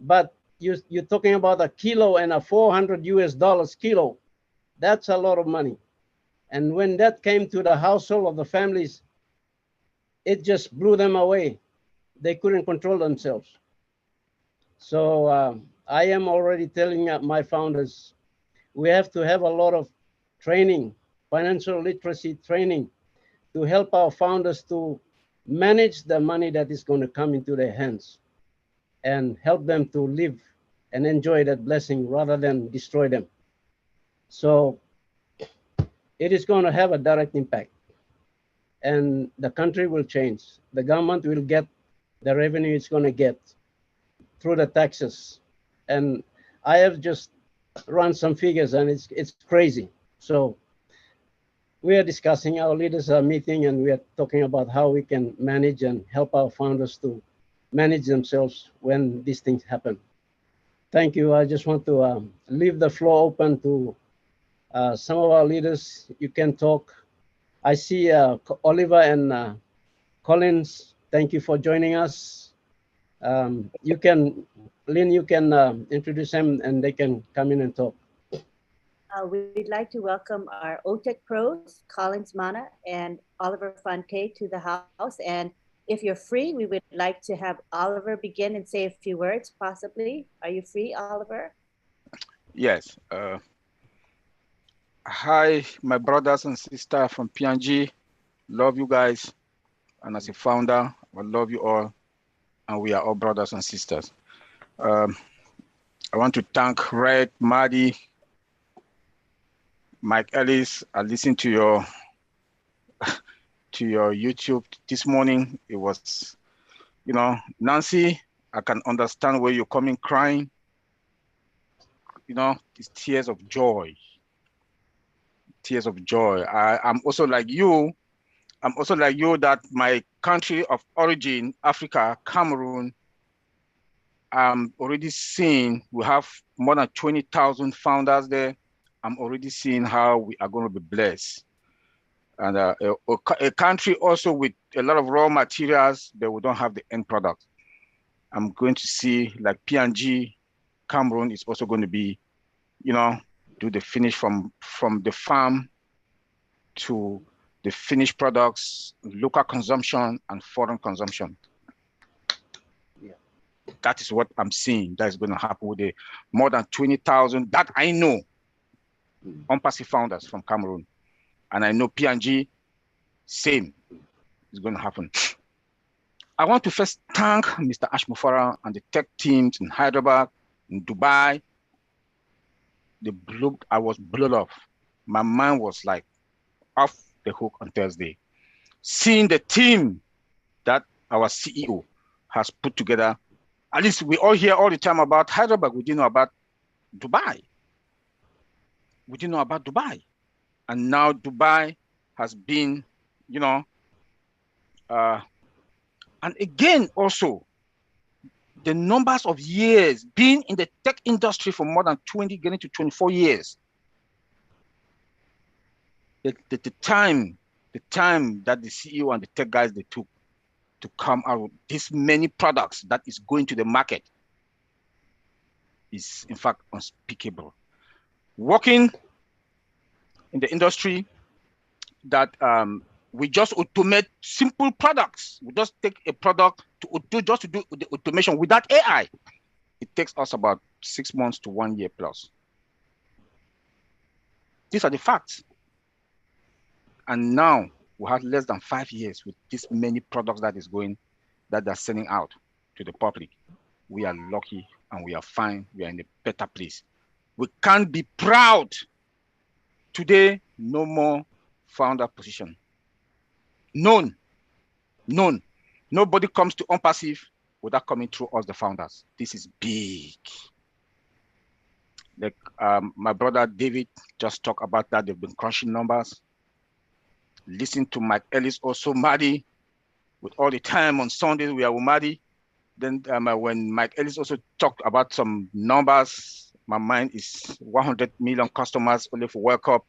But you're talking about a kilo and a $400 kilo. That's a lot of money. And when that came to the household of the families, it just blew them away. They couldn't control themselves. So I am already telling my founders, we have to have a lot of training, financial literacy training, to help our founders to manage the money that is going to come into their hands and help them to live and enjoy that blessing rather than destroy them. So it is going to have a direct impact and the country will change. The government will get the revenue it's going to get through the taxes. And I have just run some figures and it's crazy. So we are discussing, our leaders are meeting and we are talking about how we can manage and help our founders to manage themselves when these things happen. Thank you. I just want to leave the floor open to some of our leaders. You can talk. I see Oliver and Collins. Thank you for joining us. You can, Lynn, you can introduce them and they can come in and talk. We'd like to welcome our OTEC pros, Collins Mana and Oliver Fonte, to the house. And if you're free, we would like to have Oliver begin and say a few words, possibly. Are you free, Oliver? Yes. Hi, my brothers and sisters from P&G. Love you guys. And as a founder, I love you all. And we are all brothers and sisters. I want to thank Red, Maddie, Mike Ellis. I listened to your YouTube this morning. It was, Nancy, I can understand where you're coming crying. It's tears of joy. Tears of joy. I'm also like you. I'm also like you that my country of origin, Africa, Cameroon, I'm already seeing we have more than 20,000 founders there. I'm already seeing how we are going to be blessed. And a country also with a lot of raw materials, but we don't have the end product. I'm going to see like P&G, Cameroon is also going to be, do the finish from the farm to the finished products, local consumption and foreign consumption. Yeah. That is what I'm seeing that is going to happen with the more than 20,000 that I know on-passive founders from Cameroon. And I know P&G, same is going to happen. I want to first thank Mr. Ashmufara and the tech teams in Hyderabad, in Dubai. I was blown off. My mind was like off the hook on Thursday. Seeing the team that our CEO has put together, at least we all hear all the time about Hyderabad, we didn't know about Dubai. We didn't know about Dubai. And now Dubai has been, and again, also, the numbers of years being in the tech industry for more than 20, getting to 24 years. The time that the CEO and the tech guys, they took to come out with this many products that is going to the market is in fact unspeakable. Working in the industry that we just automate simple products. We just take a product to do the automation without AI. It takes us about 6 months to 1 year plus. These are the facts. And now we have less than 5 years with this many products that they're sending out to the public. We are lucky and we are fine. We are in a better place. We can't be proud. Today, no more founder position. None. Nobody comes to on-passive without coming through us, the founders. This is big. Like my brother David just talked about that. They've been crunching numbers. Listen to Mike Ellis, also Maddie. With all the time on Sundays, we are with Maddie. Then when Mike Ellis also talked about some numbers, my mind is 100 million customers only for World Cup.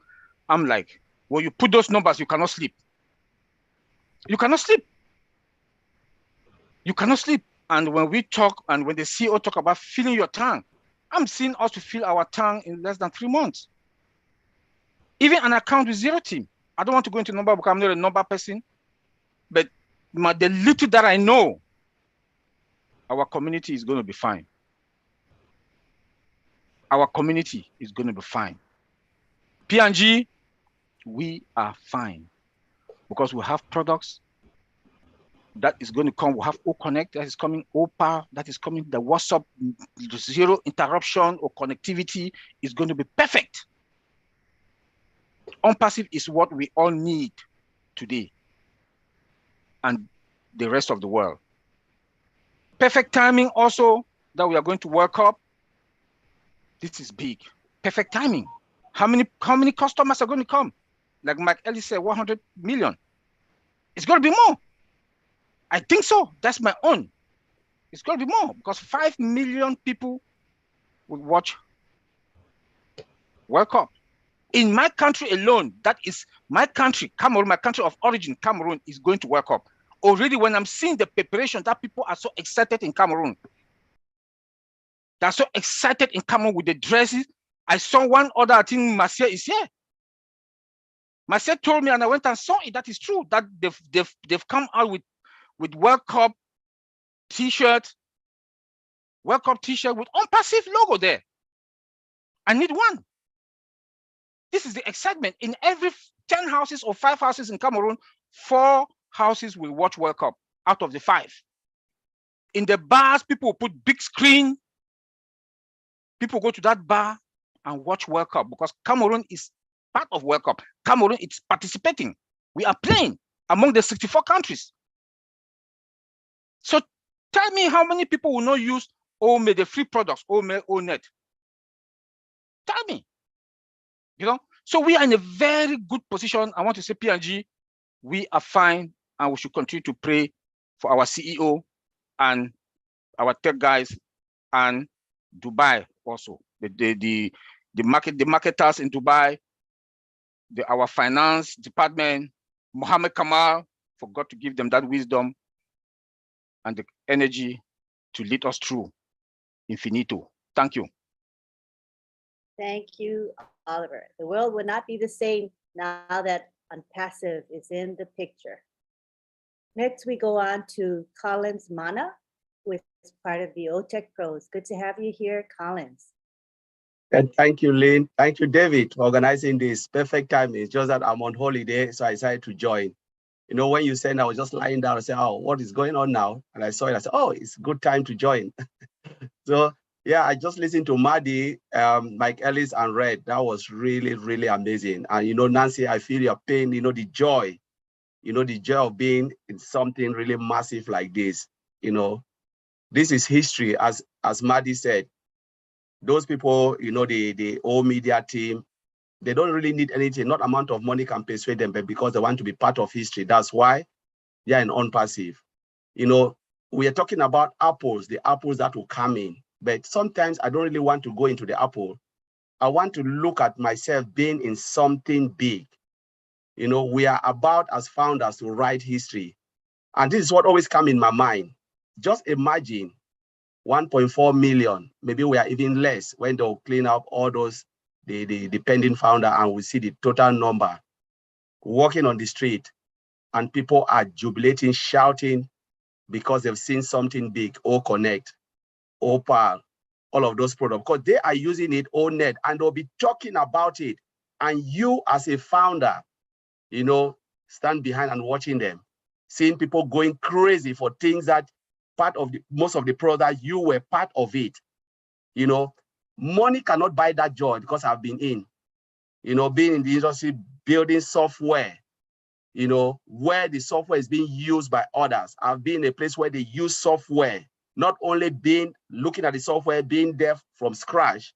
I'm like, when you put those numbers, you cannot sleep. You cannot sleep. You cannot sleep. And when we talk, and when the CEO talk about filling your tank, I'm seeing us to fill our tank in less than 3 months. Even an account with 0 team. I don't want to go into number because I'm not a number person, but the little that I know, our community is going to be fine. Our community is going to be fine. P&G, we are fine because we have products that is going to come. We have O-Connect that is coming, OPA that is coming, the WhatsApp, zero interruption or connectivity is going to be perfect. On-passive is what we all need today and the rest of the world. Perfect timing also that we are going to World Cup. This is big. Perfect timing. How many customers are going to come? Like Mike Ellis said, 100 million. It's going to be more. I think so. That's my own. It's going to be more because 5 million people will watch World Cup. In my country alone, that is my country, Cameroon, my country of origin, Cameroon, is going to World Cup. Already when I'm seeing the preparation that people are so excited in Cameroon, they're so excited in Cameroon with the dresses. I saw one other, I think Marcia is here. Marcia told me and I went and saw it. That is true, that they've come out with with World Cup t-shirt, World Cup t-shirt with OnPassive logo there. I need one. This is the excitement. In every 10 houses or 5 houses in Cameroon, 4 houses will watch World Cup out of the 5. In the bars, people will put big screen. People go to that bar and watch World Cup because Cameroon is part of World Cup. Cameroon is participating. We are playing among the 64 countries. So tell me how many people will not use OME, the free products, OME, ONET. Tell me. You know, so we are in a very good position. I want to say P&G, we are fine, and we should continue to pray for our CEO and our tech guys and Dubai also. The marketers in Dubai, our finance department, Mohammed Kamal, for God to give them that wisdom and the energy to lead us through infinito. Thank you. Thank you, Oliver. The world would not be the same now that OnPassive is in the picture. Next, we go on to Collins Mana, who is part of the OTech Pros. Good to have you here, Collins. And thank you, Lynn. Thank you, David, for organizing this. Perfect time. It's just that I'm on holiday, so I decided to join. You know, when you said, I was just lying down and said, oh, what is going on now? And I saw it, I said, oh, it's a good time to join. So yeah, I just listened to Maddie, Mike Ellis, and Red. That was really, really amazing. And, you know, Nancy, I feel your pain, you know, the joy of being in something really massive like this. You know, this is history, as Maddie said. Those people, you know, the old media team, they don't really need anything. Not amount of money can persuade them, but because they want to be part of history. That's why they're in OnPassive. You know, we are talking about apples, the apples that will come in. But sometimes I don't really want to go into the apple. I want to look at myself being in something big. You know, we are about as founders to write history. And this is what always comes in my mind. Just imagine 1.4 million, maybe we are even less when they'll clean up all those, the pending founder, and we see the total number walking on the street and people are jubilating, shouting because they've seen something big, OConnect, Opal, all of those products, because they are using it, ONET, and they'll be talking about it. And you as a founder, you know, stand behind and watching them, seeing people going crazy for things that most of the products, you were part of it. You know, money cannot buy that joy because I've been in, you know, being in the industry, building software, you know, where the software is being used by others. I've been in a place where they use software, not only looking at the software, being there from scratch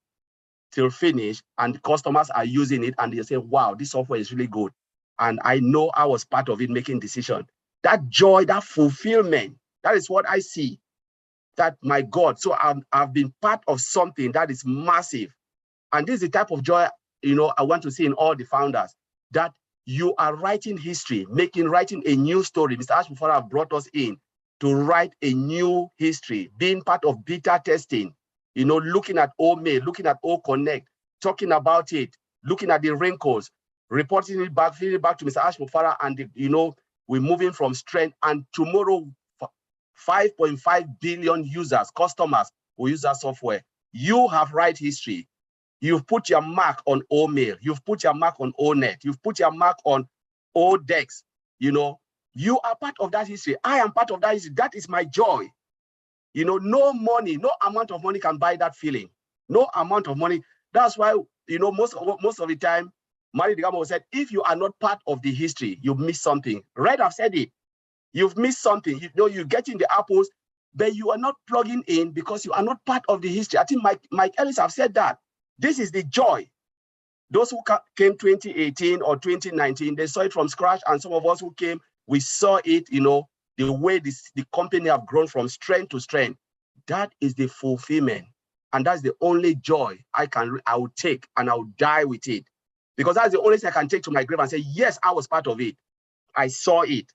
till finish, and customers are using it and they say, wow, this software is really good. And I know I was part of it making decisions. That joy, that fulfillment, that is what I see. That, my God, so I've been part of something that is massive. And this is the type of joy, you know, I want to see in all the founders, that you are writing history, writing a new story. Mr. Ashmufara brought us in to write a new history, being part of beta testing, you know, looking at OME, looking at OConnect, talking about it, looking at the wrinkles, reporting it back, feeding it back to Mr. Ashmufara, and, you know, we're moving from strength. And tomorrow, 5.5 billion users, customers who use that software. You have write history. You've put your mark on OMail. You've put your mark on ONET. You've put your mark on ODEX. You know, you are part of that history. I am part of that history. That is my joy. You know, no money, no amount of money can buy that feeling. No amount of money. That's why, you know, most of the time, Mari Digamo said, if you are not part of the history, you miss something. Red have said it. You've missed something. You know, you're getting the apples, but you are not plugging in because you are not part of the history. I think Mike Ellis have said that. This is the joy. Those who came 2018 or 2019, they saw it from scratch. And some of us who came, we saw it, you know, the way the company have grown from strength to strength. That is the fulfillment. And that's the only joy I will take, and I will die with it. Because that's the only thing I can take to my grave and say, yes, I was part of it. I saw it.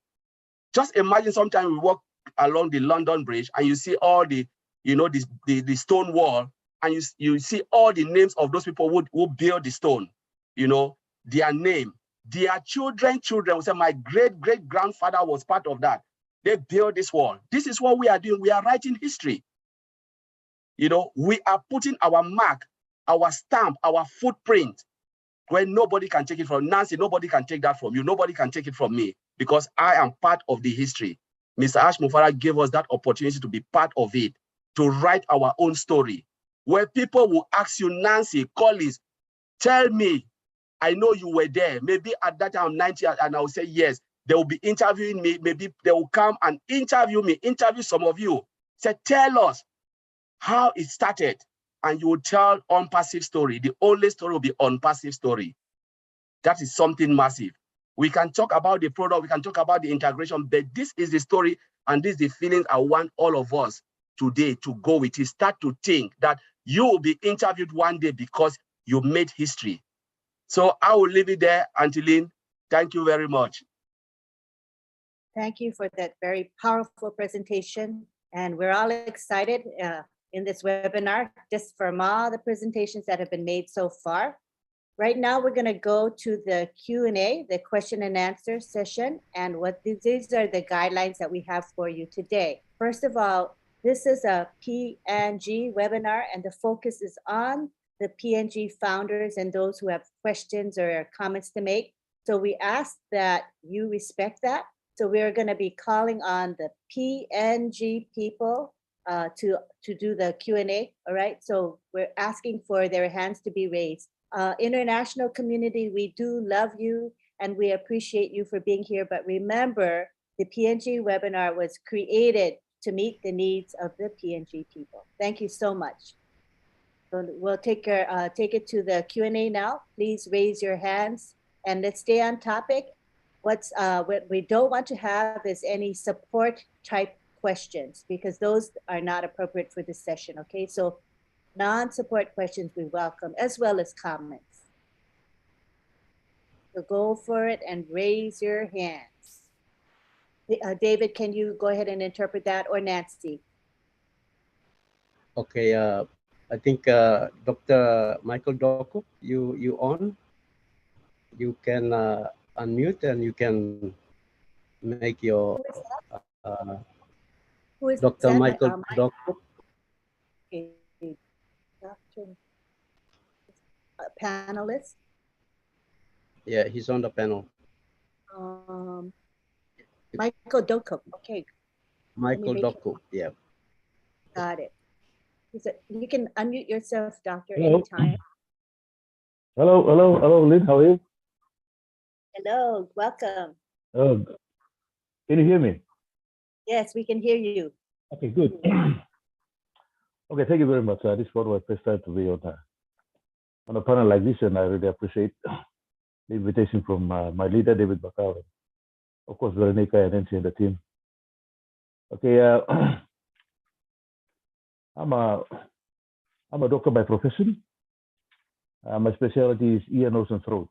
Just imagine sometimes we walk along the London Bridge and you see all the, you know, the stone wall, and you see all the names of those people who built the stone, you know, their name, their children will say, my great-great-grandfather was part of that. They built this wall. This is what we are doing. We are writing history. You know, we are putting our mark, our stamp, our footprint where nobody can take it from. Nancy, nobody can take that from you. Nobody can take it from me because I am part of the history. Mr. Ash Mufara gave us that opportunity to be part of it, to write our own story, where people will ask you, Nancy, Collins, tell me, I know you were there. Maybe at that time I'm 90 and I'll say yes. They will be interviewing me. Maybe they will come and interview me, interview some of you. Say, tell us how it started. And you will tell unpassive story. The only story will be unpassive story. That is something massive. We can talk about the product, we can talk about the integration, but this is the story and this is the feelings I want all of us today to go with it. Start to think that you will be interviewed one day because you made history. So I will leave it there, Antilene. Thank you very much. Thank you for that very powerful presentation. And we're all excited in this webinar, just from all the presentations that have been made so far. Right now, we're going to go to the Q&A, the question and answer session. And what these are the guidelines that we have for you today. First of all, this is a P&G webinar, and the focus is on the P&G founders and those who have questions or comments to make. So we ask that you respect that. So we're going to be calling on the P&G people to do the Q&A, all right? So we're asking for their hands to be raised. International community, we do love you and we appreciate you for being here. But remember, the P&G webinar was created to meet the needs of the P&G people. Thank you so much. So we'll take it to the Q&A now. Please raise your hands and let's stay on topic. What we don't want to have is any support type questions because those are not appropriate for this session, okay? So non-support questions we welcome as well as comments. So go for it and raise your hands. David, can you go ahead and interpret that, or Nancy? Okay, I think Dr. Michael Doku, you on? You can unmute and you can make your Who is Dr. that? Michael Doku. Okay. Dr. Panelist. Yeah, he's on the panel. Michael Doku. Okay. Michael Doku. Yeah. Got it. You can unmute yourself, Doctor, Hello. anytime. Hello, Lynn. How are you? Hello, welcome. Can you hear me? Yes, we can hear you. Okay, good. Okay, thank you very much. This was my first time to be on a panel like this, and I really appreciate the invitation from my leader, David Bakau, of course, Veronica and Nancy and the team. Okay, I'm a doctor by profession. My specialty is ear, nose, and throat.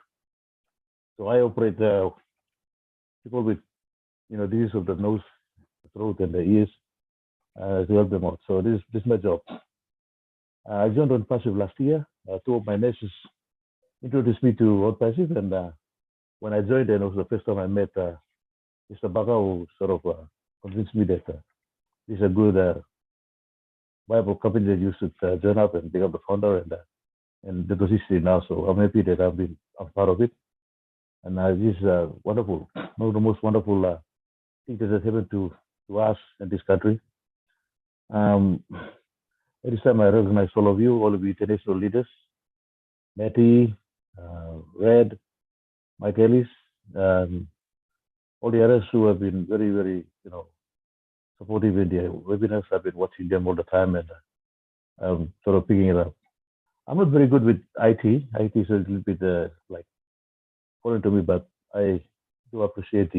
So I operate people with, disease of the nose, the throat, and the ears to help them out. So this is my job. I joined OnPassive last year. Two of my nurses introduced me to OnPassive, and when I joined, and it was the first time I met Mr. Baka, who sort of convinced me that this is a good, viable company that you should join up and become the founder, and that was history now. So I'm happy that I'm part of it. And this is wonderful, one of the most wonderful things that has happened to us in this country. Every time I recognize all of you international leaders, Matty, Red, Mike Ellis, all the others who have been very, very, supportive in the webinars. I've been watching them all the time and sort of picking it up. I'm not very good with IT. IT is a little bit like foreign to me, but I do appreciate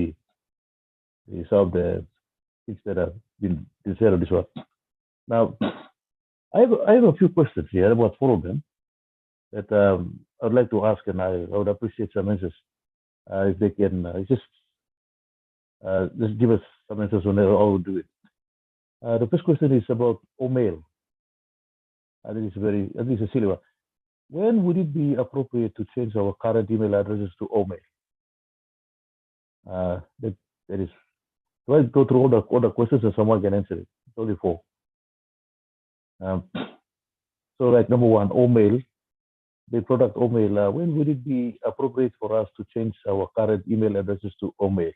some of the things that have been said on this one. Now, I have a few questions here, about 4 of them, that I'd like to ask, and I would appreciate some answers if they can just give us some answers on how we do it. The first question is about OMail. I think it's a silly one. When would it be appropriate to change our current email addresses to OMail? That is do I go through all the questions and someone can answer it? It's only 4. So like number 1, Omail, the product Omail. When would it be appropriate for us to change our current email addresses to Omail?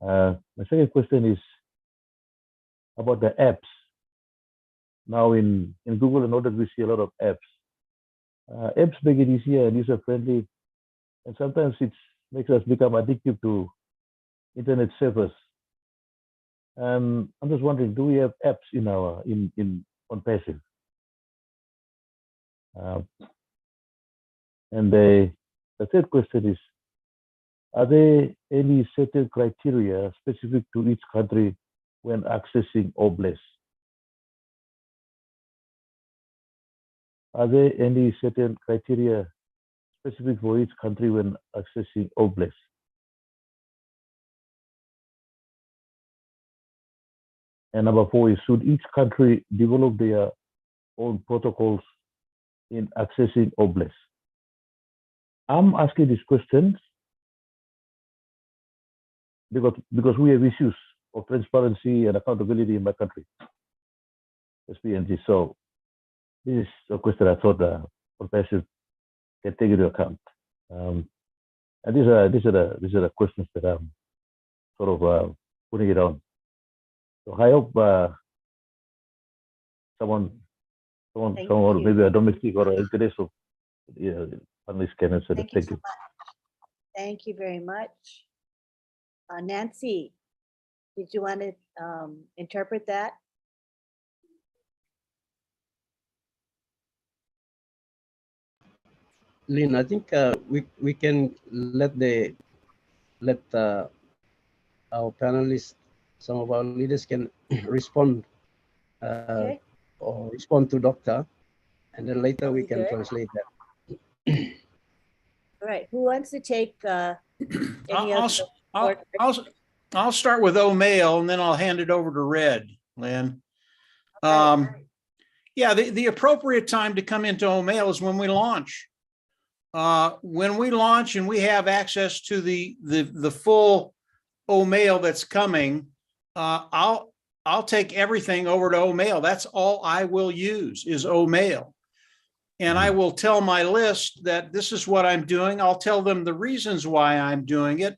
My second question is about the apps. Now in Google and others, we see a lot of apps. Apps make it easier and user-friendly, and sometimes it makes us become addicted to internet servers. I'm just wondering, do we have apps in our on Passive? And the third question is, are there any certain criteria specific to each country when accessing OBLES? Are there any certain criteria specific for each country when accessing OBLES? And number 4 is, should each country develop their own protocols in accessing OBLES? I'm asking these questions because we have issues of transparency and accountability in my country, SPNG. So this is a question I thought Professor can take into account. And these are the questions that I'm sort of putting it on. So I hope someone maybe a domestic or an international panelist can answer it. Thank you. Thank you very much. Nancy, did you want to interpret that? Lynn, I think we can let our panelists, some of our leaders can respond Okay. or respond to Doctor, and then later we can Good. translate that. All right. Who wants to take any of the I'll start with Omail and then I'll hand it over to Red, Lynn. Yeah, the appropriate time to come into Omail is when we launch. When we launch and we have access to the full Omail that's coming, I'll take everything over to Omail. That's all I will use is Omail. And I will tell my list that this is what I'm doing. I'll tell them the reasons why I'm doing it.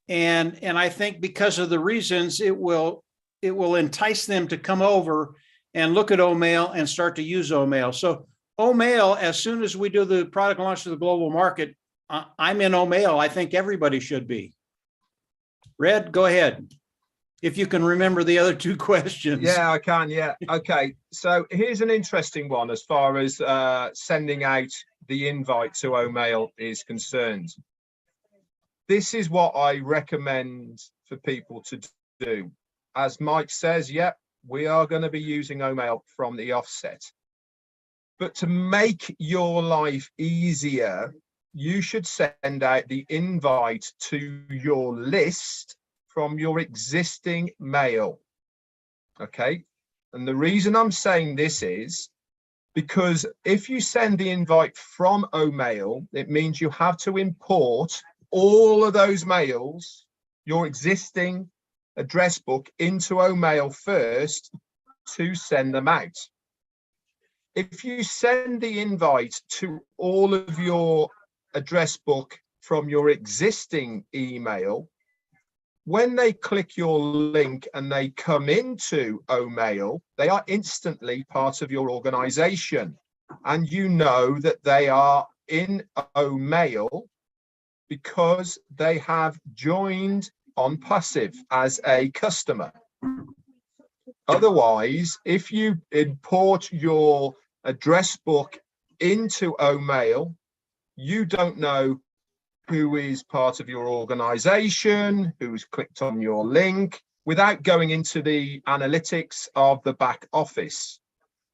And I think because of the reasons, it will entice them to come over and look at Omail and start to use Omail. So Omail, as soon as we do the product launch to the global market, I'm in Omail. I think everybody should be. Red, go ahead. If you can remember the other 2 questions. Yeah, I can. Yeah. Okay. So here's an interesting one as far as sending out the invite to Omail is concerned. This is what I recommend for people to do. As Mike says, yep, we are going to be using Omail from the offset. But to make your life easier, you should send out the invite to your list from your existing mail. Okay. And the reason I'm saying this is because if you send the invite from Omail, it means you have to import all of those mails, your existing address book, into Omail first to send them out. If you send the invite to all of your address book from your existing email, when they click your link and they come into Omail, they are instantly part of your organization. And you know that they are in Omail because they have joined on Passive as a customer. Otherwise, if you import your address book into Omail, you don't know who is part of your organization, who's clicked on your link, without going into the analytics of the back office.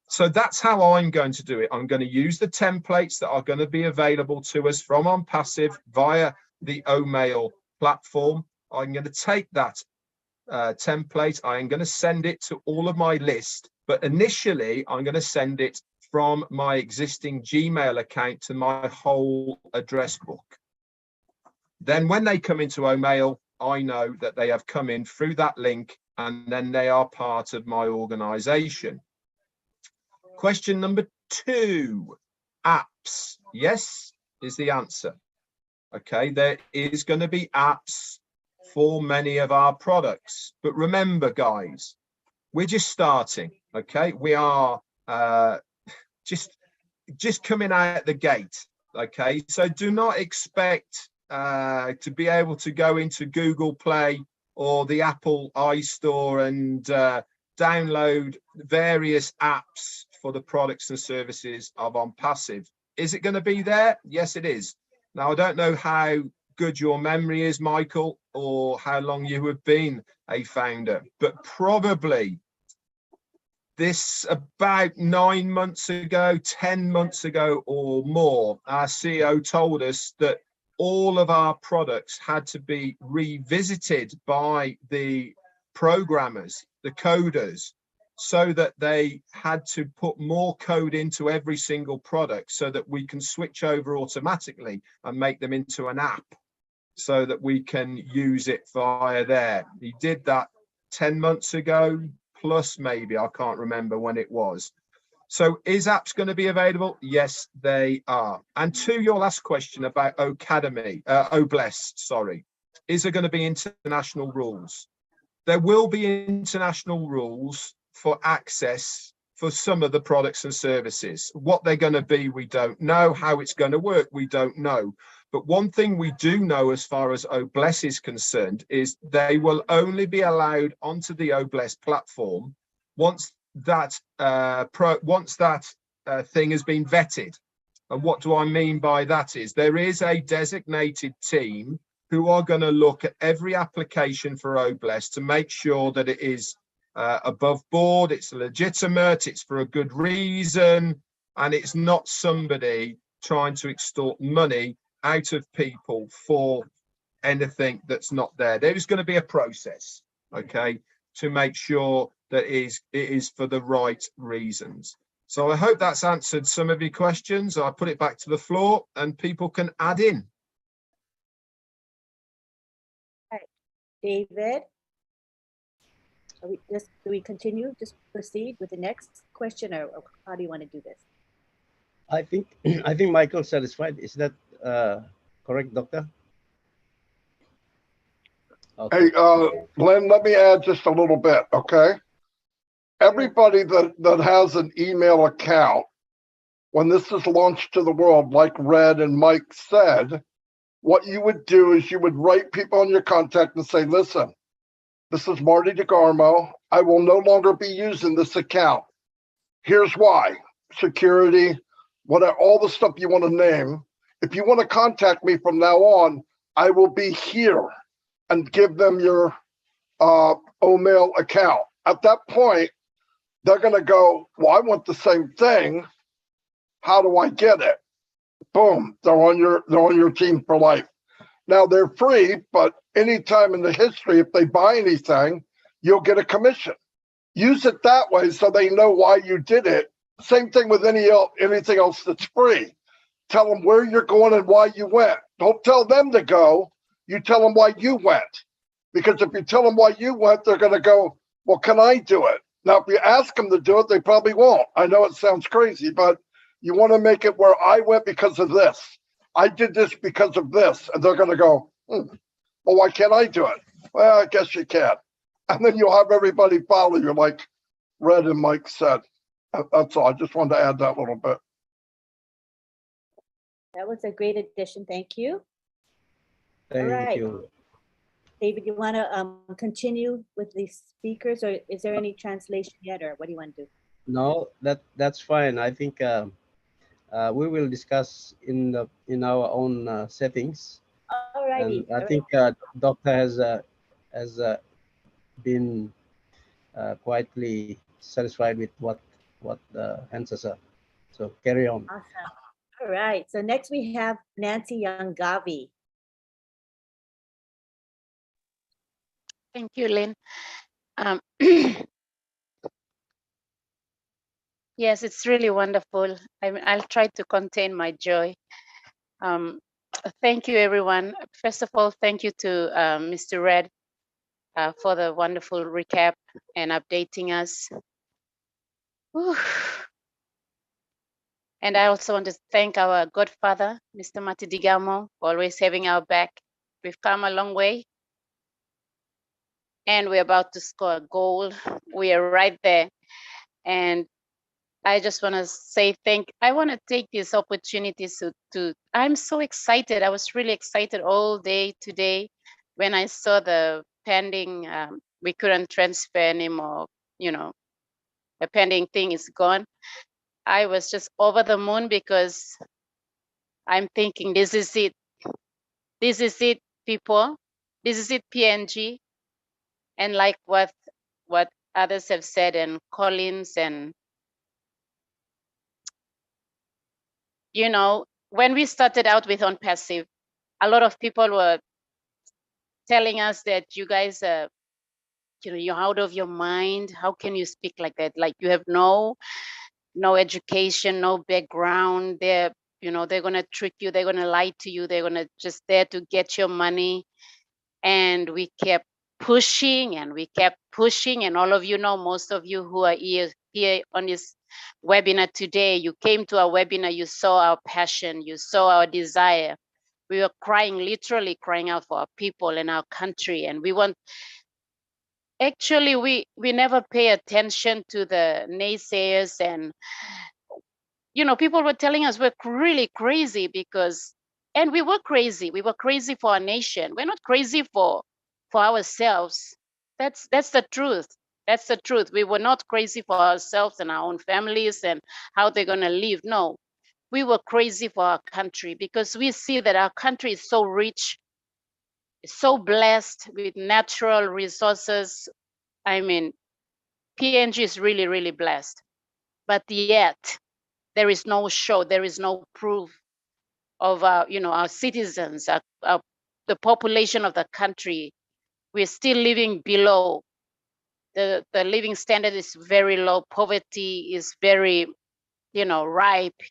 So that's how I'm going to do it. I'm going to use the templates that are going to be available to us from OnPassive via the Omail platform. I'm going to take that template. I'm going to send it to all of my list, but initially I'm going to send it from my existing Gmail account to my whole address book. Then when they come into Omail, I know that they have come in through that link and then they are part of my organization. Question number 2, apps. Yes, is the answer. Okay, there is going to be apps for many of our products. But remember, guys, we're just starting. Okay, we are just coming out the gate. Okay, so do not expect to be able to go into Google Play or the Apple iStore and download various apps for the products and services of OnPassive. Is it going to be there? Yes, it is. Now, I don't know how good your memory is, Michael, or how long you have been a founder, but probably this about 9 months ago, 10 months ago or more, our CEO told us that all of our products had to be revisited by the programmers, the coders, so that they had to put more code into every single product so that we can switch over automatically and make them into an app so that we can use it via there. He did that 10 months ago, plus maybe, I can't remember when it was. So is apps going to be available? Yes, they are. And to your last question about OBLES, sorry, is there going to be international rules? There will be international rules for access for some of the products and services. What they're going to be, we don't know. How it's going to work, we don't know. But one thing we do know as far as OBLES is concerned is they will only be allowed onto the OBLES platform once that thing has been vetted. And what do I mean by that is there is a designated team who are going to look at every application for OBLES to make sure that it is above board, it's legitimate, it's for a good reason, and it's not somebody trying to extort money out of people for anything that's not there. There is going to be a process, okay, to make sure that it is for the right reasons. So I hope that's answered some of your questions. I'll put it back to the floor and people can add in. All right. David, do we continue? Just proceed with the next question, or how do you want to do this? I think Michael's satisfied. Is that correct, Doctor? Okay. Hey, Glenn, let me add just a little bit, okay? Everybody that has an email account, when this is launched to the world, like Red and Mike said, what you would do is you would write people on your contact and say, listen, this is Marty DeGarmo. I will no longer be using this account. Here's why. Security, whatever, all the stuff you want to name. If you want to contact me from now on, I will be here, and give them your OMail account. At that point, they're going to go, well, I want the same thing. How do I get it? Boom, they're on your team for life. Now they're free, but anytime in the history, if they buy anything, you'll get a commission. Use it that way so they know why you did it. Same thing with anything else that's free. Tell them where you're going and why you went. Don't tell them to go. You tell them why you went. Because if you tell them why you went, they're going to go, well, can I do it? Now, if you ask them to do it, they probably won't. I know it sounds crazy, but you want to make it where I went because of this. I did this because of this. And they're going to go, well, why can't I do it? Well, I guess you can. And then you'll have everybody follow you, like Red and Mike said. That's all. I just wanted to add that little bit. That was a great addition. Thank you. Thank you. David, you want to continue with the speakers, or is there any translation yet, or what do you want to do? No, that's fine. I think we will discuss in our own settings. All righty. I think Doctor has been quietly satisfied with what the answers are. So carry on. Awesome. All right. So next we have Nancy Yangavi. Thank you, Lynn. Yes, it's really wonderful. I'll try to contain my joy. Thank you, everyone. First of all, thank you to Mr. Red for the wonderful recap and updating us. Whew. And I also want to thank our godfather, Mr. Mati Digamo, for always having our back. We've come a long way, and we're about to score a goal. We are right there. And I just want to say I want to take this opportunity I'm so excited. I was really excited all day today when I saw the pending, we couldn't transfer anymore, the pending thing is gone. I was just over the moon because I'm thinking, this is it. This is it, people. This is it, PNG. And like what others have said, and Collins, and when we started out with OnPassive, a lot of people were telling us that you guys are, you're out of your mind. How can you speak like that? Like you have no education, no background. They're gonna trick you. They're gonna lie to you. They're gonna just there to get your money. And we kept pushing and we kept pushing. And all of most of you who are here on this webinar today, you came to our webinar, you saw our passion, you saw our desire. We were crying, literally crying out for our people and our country. And actually, we never pay attention to the naysayers. And, people were telling us we're really crazy and we were crazy. We were crazy for our nation. We're not crazy for ourselves. That's the truth. That's the truth. We were not crazy for ourselves and our own families and how they're going to live. No, we were crazy for our country because we see that our country is so rich, so blessed with natural resources. I mean, PNG is really, really blessed. But yet, there is no show, there is no proof of our citizens, the population of the country. We're still living below. The living standard is very low. Poverty is very, ripe,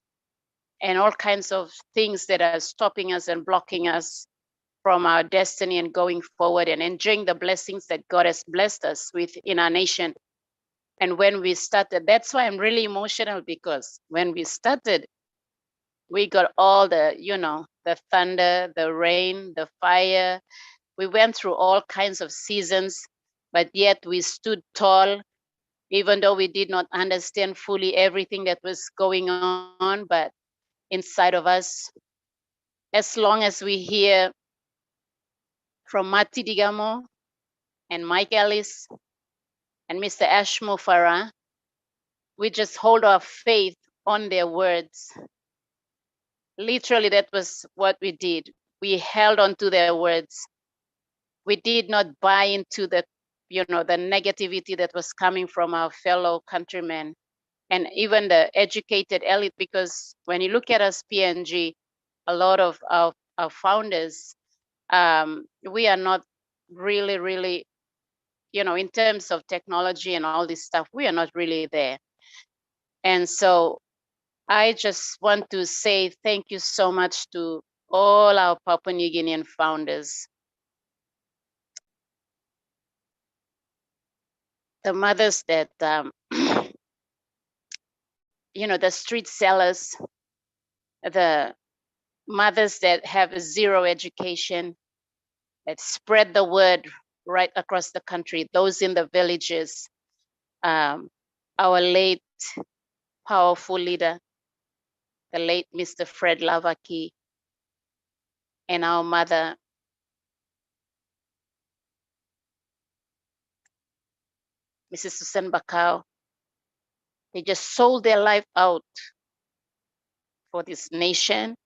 and all kinds of things that are stopping us and blocking us from our destiny and going forward and enjoying the blessings that God has blessed us with in our nation. And when we started, that's why I'm really emotional, because when we started, we got all the, the thunder, the rain, the fire. We went through all kinds of seasons, but yet we stood tall, even though we did not understand fully everything that was going on. But inside of us, as long as we hear from Mati Digamo and Mike Ellis and Mr. Ashmo Farah, we just hold our faith on their words. Literally, that was what we did. We held on to their words. We did not buy into the negativity that was coming from our fellow countrymen and even the educated elite, because when you look at us, PNG, a lot of our founders, we are not really, in terms of technology and all this stuff, we are not really there. And so I just want to say thank you so much to all our Papua New Guinean founders. The mothers that, the street sellers, the mothers that have zero education, that spread the word right across the country, those in the villages, our late powerful leader, the late Mr. Fred Lavaki, and our mother, Mrs. Susan Bakau. They just sold their life out for this nation.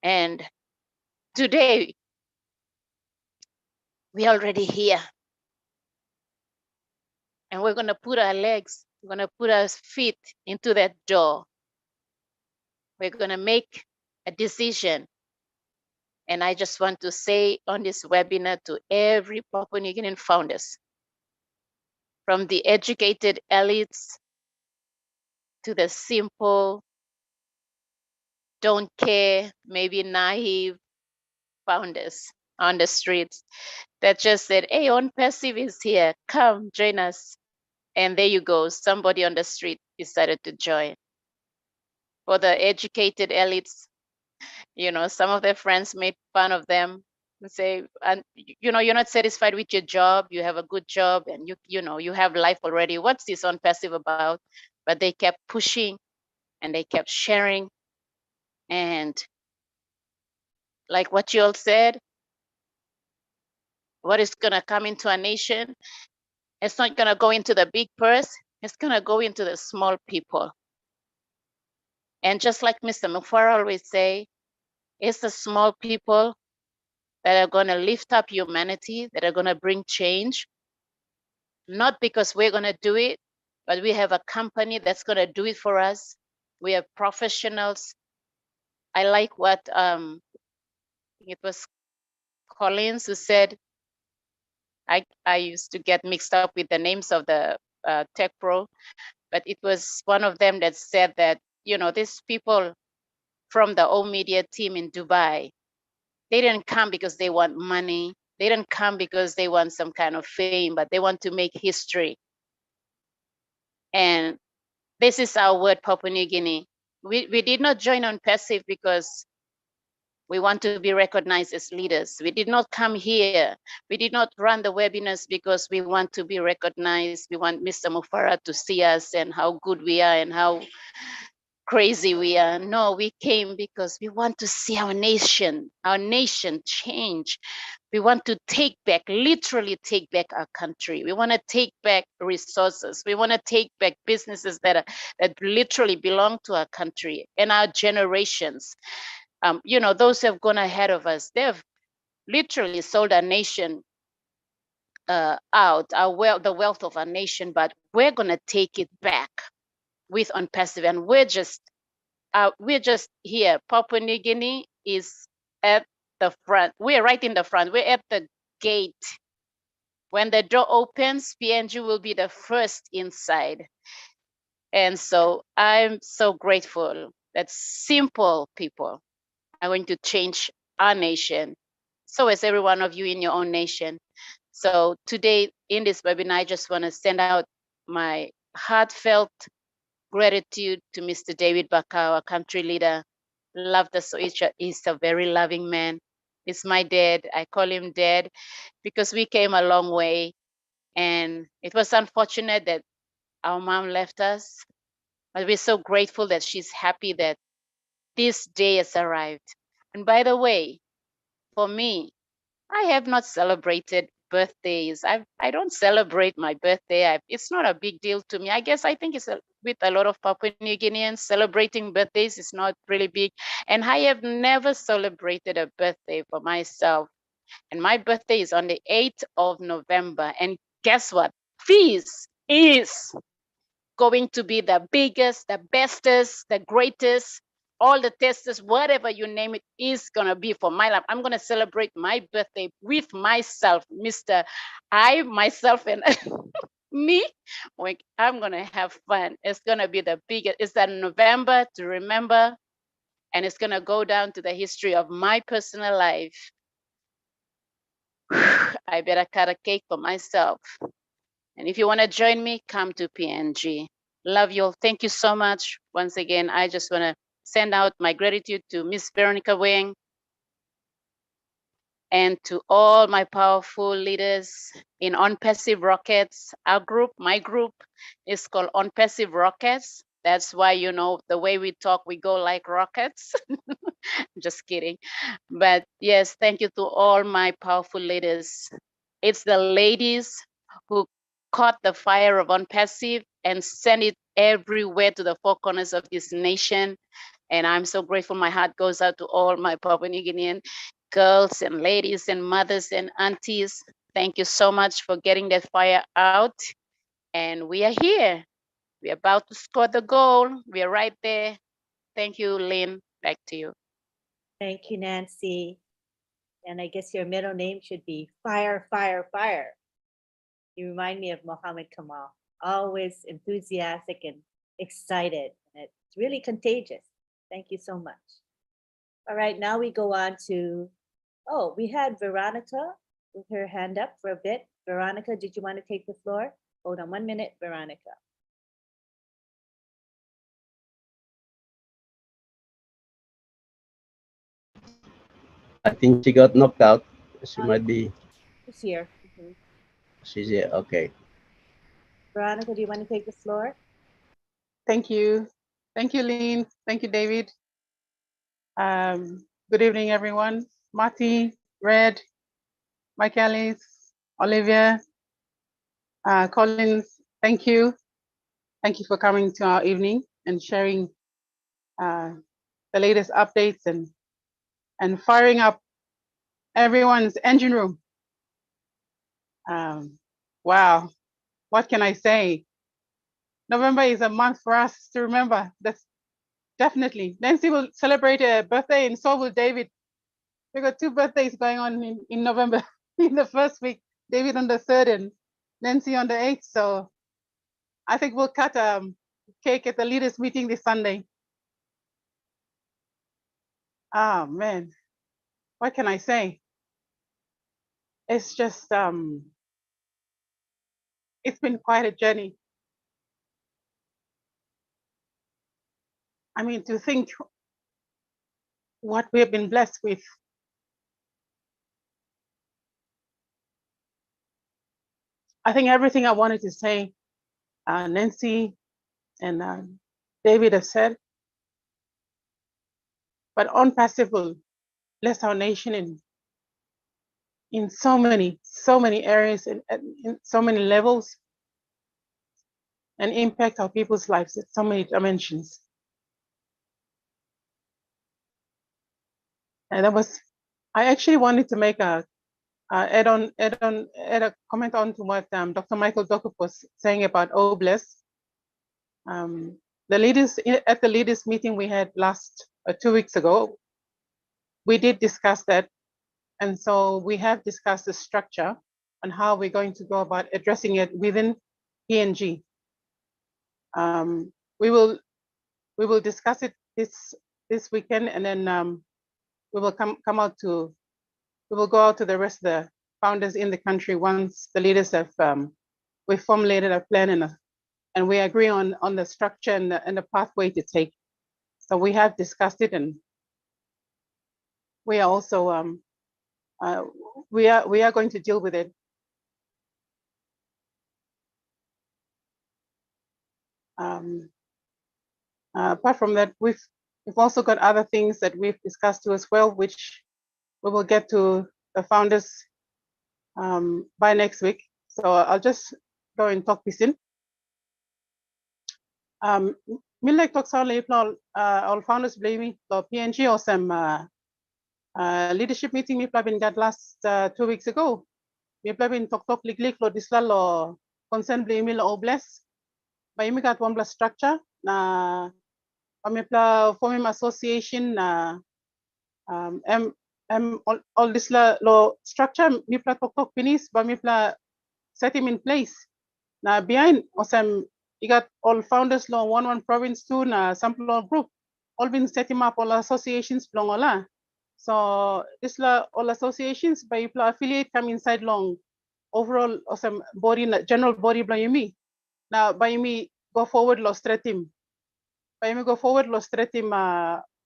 And today, we're already here. And we're going to put our legs, we're going to put our feet into that door. We're going to make a decision. And I just want to say on this webinar to every Papua New Guinean founders, from the educated elites to the simple don't care, maybe naive founders on the streets that just said, hey, OnPassive is here, come join us. And there you go, somebody on the street decided to join. For the educated elites, some of their friends made fun of them and say, and you're not satisfied with your job, you have a good job, and you have life already. What's this OnPassive about? But they kept pushing and they kept sharing. And like what you all said, what is going to come into a nation, it's not going to go into the big purse, it's going to go into the small people. And just like Mr. Mufara always say, it's the small people that are going to lift up humanity, that are going to bring change. Not because we're going to do it, but we have a company that's going to do it for us. We have professionals. I like what it was Collins who said, I used to get mixed up with the names of the tech pro, but it was one of them that said that, these people from the O Media team in Dubai, they didn't come because they want money. They didn't come because they want some kind of fame, but they want to make history. And this is our word, Papua New Guinea. We did not join OnPassive because we want to be recognized as leaders. We did not come here. We did not run the webinars because we want to be recognized. We want Mr. Mufara to see us and how good we are and how crazy we are. No, we came because we want to see our nation change. We want to literally take back our country. We want to take back resources. We want to take back businesses that literally belong to our country and our generations. Those who have gone ahead of us, they have literally sold our nation out, the wealth of our nation, but we're going to take it back with OnPassive, and we're just here. Papua New Guinea is at the front. We're right in the front. We're at the gate. When the door opens, PNG will be the first inside. And so I'm so grateful that simple people are going to change our nation. So is every one of you in your own nation. So today in this webinar, I just want to send out my heartfelt gratitude to Mr. David Baka, our country leader. Loved us so much. He's a very loving man. He's my dad. I call him dad because we came a long way. And it was unfortunate that our mom left us, but we're so grateful that she's happy that this day has arrived. And by the way, for me, I have not celebrated birthdays. I don't celebrate my birthday. It's not a big deal to me. I think it's with a lot of Papua New Guineans, celebrating birthdays is not really big. And I have never celebrated a birthday for myself. And my birthday is on the 8th of November. And guess what? This is going to be the biggest, the bestest, the greatest, all the testers, whatever you name it, is going to be for my life. I'm going to celebrate my birthday with myself, myself, and me. I'm going to have fun. It's going to be the biggest. It's that November to remember, and it's going to go down to the history of my personal life. I better cut a cake for myself. And if you want to join me, come to PNG. Love you all. Thank you so much. Once again, I just want to send out my gratitude to Miss Veronica Wang and to all my powerful leaders in OnPassive Rockets. Our group, my group, is called OnPassive Rockets. That's why, the way we talk, we go like rockets. Just kidding. But yes, thank you to all my powerful leaders. It's the ladies who caught the fire of OnPassive and sent it everywhere to the four corners of this nation. And I'm so grateful. My heart goes out to all my Papua New Guinean girls and ladies and mothers and aunties. Thank you so much for getting that fire out. And we are here. We're about to score the goal. We're right there. Thank you, Lynn. Back to you. Thank you, Nancy. And I guess your middle name should be Fire, Fire, Fire. You remind me of Muhammad Kamal, always enthusiastic and excited. And it's really contagious. Thank you so much. All right, now we go on to, oh, we had Veronica with her hand up for a bit. Veronica, did you want to take the floor? Hold on 1 minute, Veronica. I think she got knocked out. She might be, Who's here? she's here. Okay. Veronica, do you want to take the floor? Thank you. Thank you, Lynn. Thank you, David. Good evening, everyone. Marty, Red, Mike Ellis, Olivia, Collins, thank you. Thank you for coming to our evening and sharing the latest updates and firing up everyone's engine room. Wow, what can I say? November is a month for us to remember. That's definitely. Nancy will celebrate a birthday and so will David. We got 2 birthdays going on in November in the first week. David on the 3rd and Nancy on the 8th. So I think we'll cut cake at the leaders meeting this Sunday. Oh man, what can I say? It's just it's been quite a journey. I mean, to think what we have been blessed with. I think everything I wanted to say, Nancy and David have said, but OnPassive will bless our nation in so many areas and in so many levels and impact our people's lives in so many dimensions. And that was, I actually wanted to make add a comment on to what Dr. Michael Dokup was saying about OBLESS. The leaders at the leaders meeting we had 2 weeks ago, we did discuss that. And so we have discussed the structure and how we're going to go about addressing it within PNG. We will discuss it this weekend, and then we will we will go out to the rest of the founders in the country once the leaders have we formulated a plan and we agree on the structure and the pathway to take. So we have discussed it, and we are also we are going to deal with it. Apart from that, we've also got other things that we've discussed too as well, which we will get to the founders by next week. So I'll just go and talk this in. Millek talks only all founders blaming the PNG or some leadership meeting we been got last 2 weeks ago. We been talk liklik lo disla lo concern blaming lo OBLESS. By me got one plus structure na kami forming association na all this lo structure mi talk finish but mi set him in place. Na behind osam you got all founders lo one province too na sample group all been set him up all associations long ola. So this all associations by affiliate come inside long overall osam body general body by me. Now by me go forward lo straight him. By me go forward lo straight him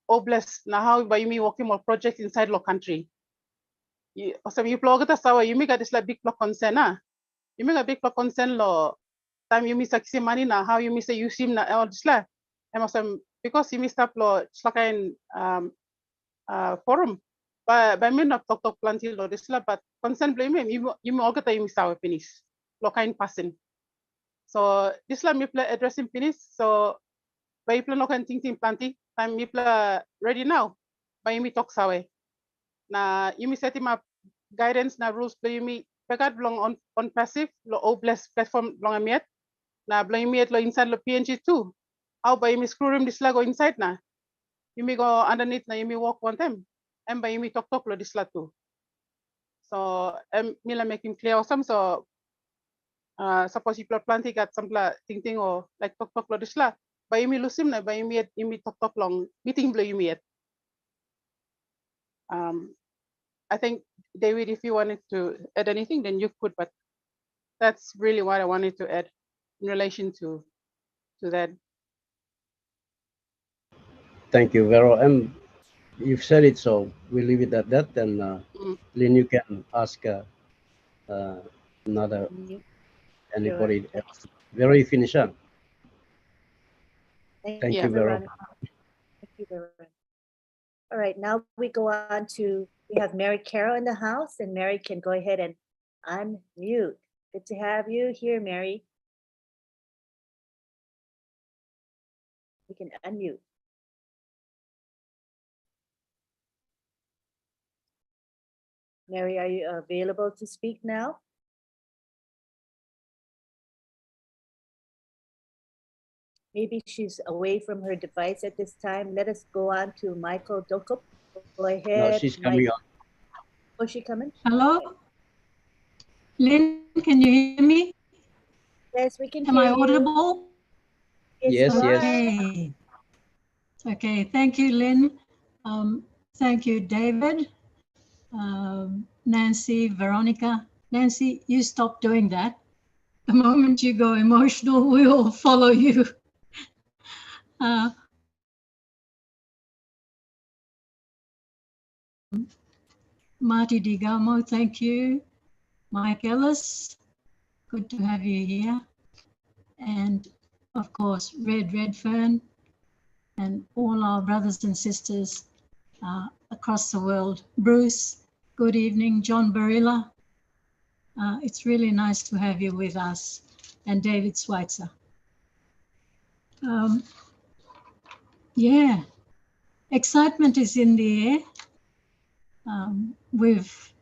OBLESS na how by me working more projects inside lo country. Osam you plug it sawa you make this big block concern you make a big block concern lo time you miss a money na how you miss a use him na all this la. Because you missed up lo slakain forum. By me not talk plenty lo this la but concern blame him you all get you miss our finish lo kind person. So this la me play addressing finish. So by plan no kan ting plenty time me play ready now. By me talk sawe. Na you me set him up guidance na rules play me pegat belong on passive lo OBLESS platform belong amiet. Na belong amiet lo inside lo PNG too. How by me screw room this la go inside na. You may go underneath na you may walk one time. And by me talk lo this la too. So me la make him clear awesome. So suppose you plenty got some ting or like talk lo this la. By me lose him na by me talk long meeting blow you me. I think, David, if you wanted to add anything, then you could, but that's really what I wanted to add in relation to that. Thank you, Vero. And you've said it, so we'll leave it at that. And Lynn, you can ask another anybody else. Vero, you finish up. Thank you, Vero. Thank you, Veronica. All right, now we go on to, we have Mary Carroll in the house, and Mary can go ahead and unmute. Good to have you here, Mary. You can unmute. Mary, are you available to speak now? Maybe she's away from her device at this time. Let us go on to Michael Dokop. Go ahead. No, she's coming on. Oh, is she coming? Hello? Lynn, can you hear me? Yes, we can Am hear I you. audible? Yes, yes. Okay. Okay, thank you, Lynn. Thank you, David, Nancy, Veronica. Nancy, you stop doing that. The moment you go emotional, we all follow you. Marty DiGamo, thank you. Mike Ellis, good to have you here. And of course, Red Redfern and all our brothers and sisters across the world. Bruce, good evening. John Barilla, it's really nice to have you with us. And David Schweitzer. Yeah, excitement is in the air. We've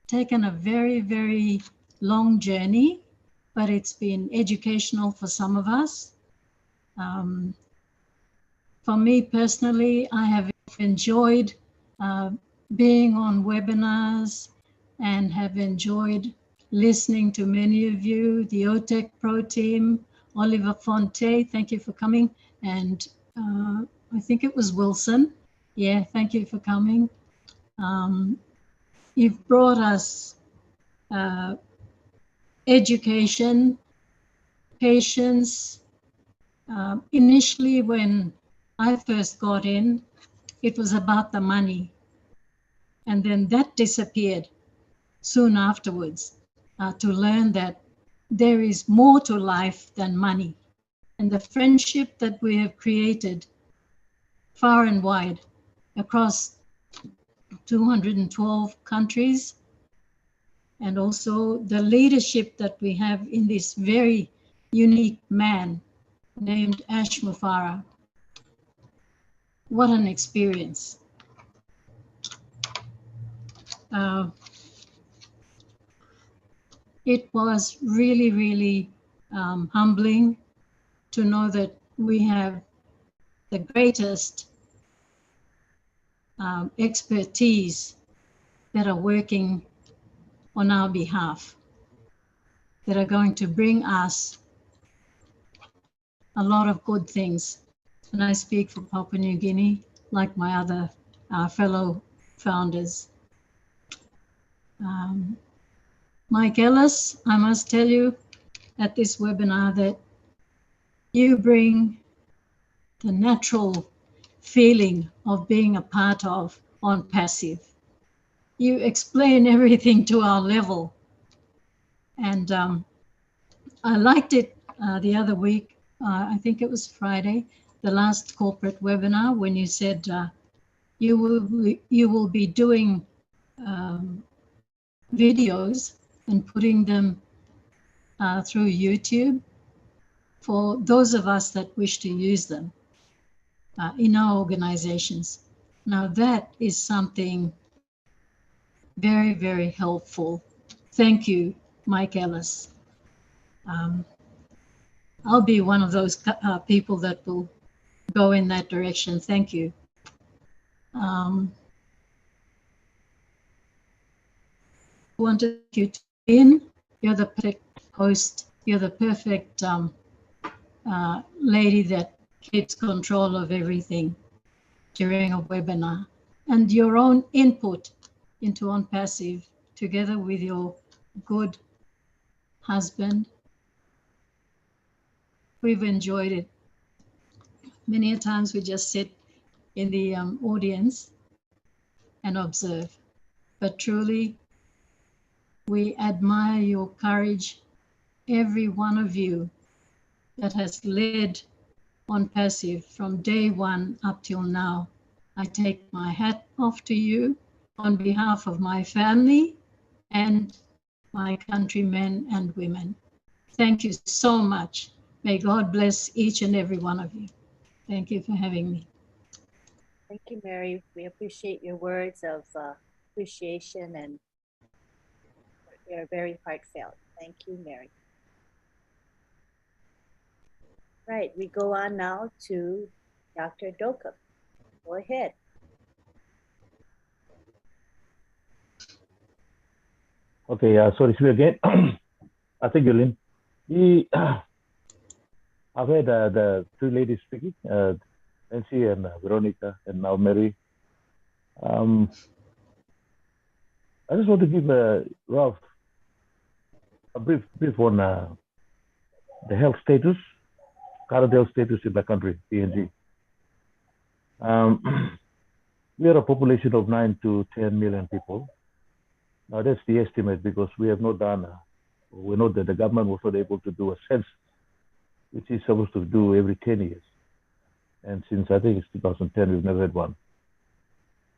taken a very, very long journey, but it's been educational for some of us. For me personally, I have enjoyed being on webinars and have enjoyed listening to many of you, the OTEC Pro team, Oliver Fonte, thank you for coming. And I think it was Wilson. Yeah, thank you for coming. You've brought us education, patience. Initially, when I first got in, it was about the money. And then that disappeared soon afterwards, to learn that there is more to life than money. And the friendship that we have created far and wide across 212 countries, and also the leadership that we have in this very unique man named Ash Mufareh. What an experience. It was really, really humbling to know that we have the greatest expertise that are working on our behalf, that are going to bring us a lot of good things. And I speak for Papua New Guinea, like my other fellow founders. Mike Ellis, I must tell you at this webinar that you bring the natural feeling of being a part of on passive. You explain everything to our level. And I liked it the other week, I think it was Friday, the last corporate webinar, when you said you will be doing videos and putting them through YouTube for those of us that wish to use them in our organizations. Now that is something very, very helpful. Thank you, Mike Ellis. I'll be one of those people that will go in that direction. Thank you. Wanted you to in. You're the perfect host. You're the perfect lady that keeps control of everything during a webinar. and your own input into On Passive, together with your good husband. We've enjoyed it. Many a times we just sit in the audience and observe. But truly, we admire your courage, every one of you that has led On Passive from day one up till now. I take my hat off to you on behalf of my family and my countrymen and women. Thank you so much. May God bless each and every one of you. Thank you for having me. Thank you, Mary. We appreciate your words of appreciation, and they are very heartfelt. Thank you, Mary. Right, we go on now to Dr. Dokam. Go ahead. Okay, sorry, see you again. I think you, Lynn. I've heard the two ladies speaking, Nancy and Veronica, and now Mary. I just want to give Ralph a brief on the health status, current health status in the country, PNG. We are a population of 9 to 10 million people. Now that's the estimate, because we have not done, we know that the government was not able to do a census, which is supposed to do every 10 years. And since I think it's 2010, we've never had one.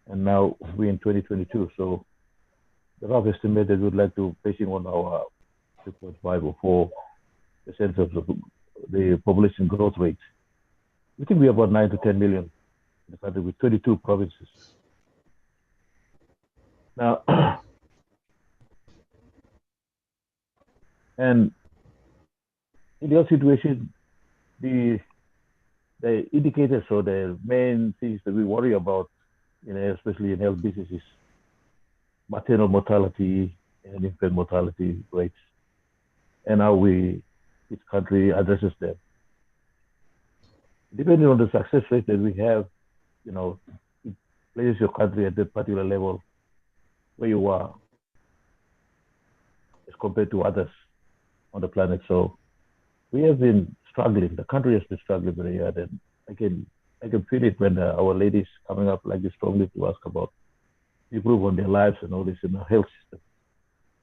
And now we're in 2022. So the rough estimate that we'd like to, basing on our 3.5 or 4% of the population growth rate, we think we have about 9 to 10 million in the country with 22 provinces. Now, and in your situation, the indicators or the main things that we worry about, especially in health businesses, maternal mortality and infant mortality rates, and how each country addresses them. Depending on the success rate that we have, it places your country at that particular level where you are as compared to others on the planet. So we have been struggling. The country has been struggling very hard, and I can feel it when our ladies coming up like this strongly to ask about improve on their lives and all this in the health system.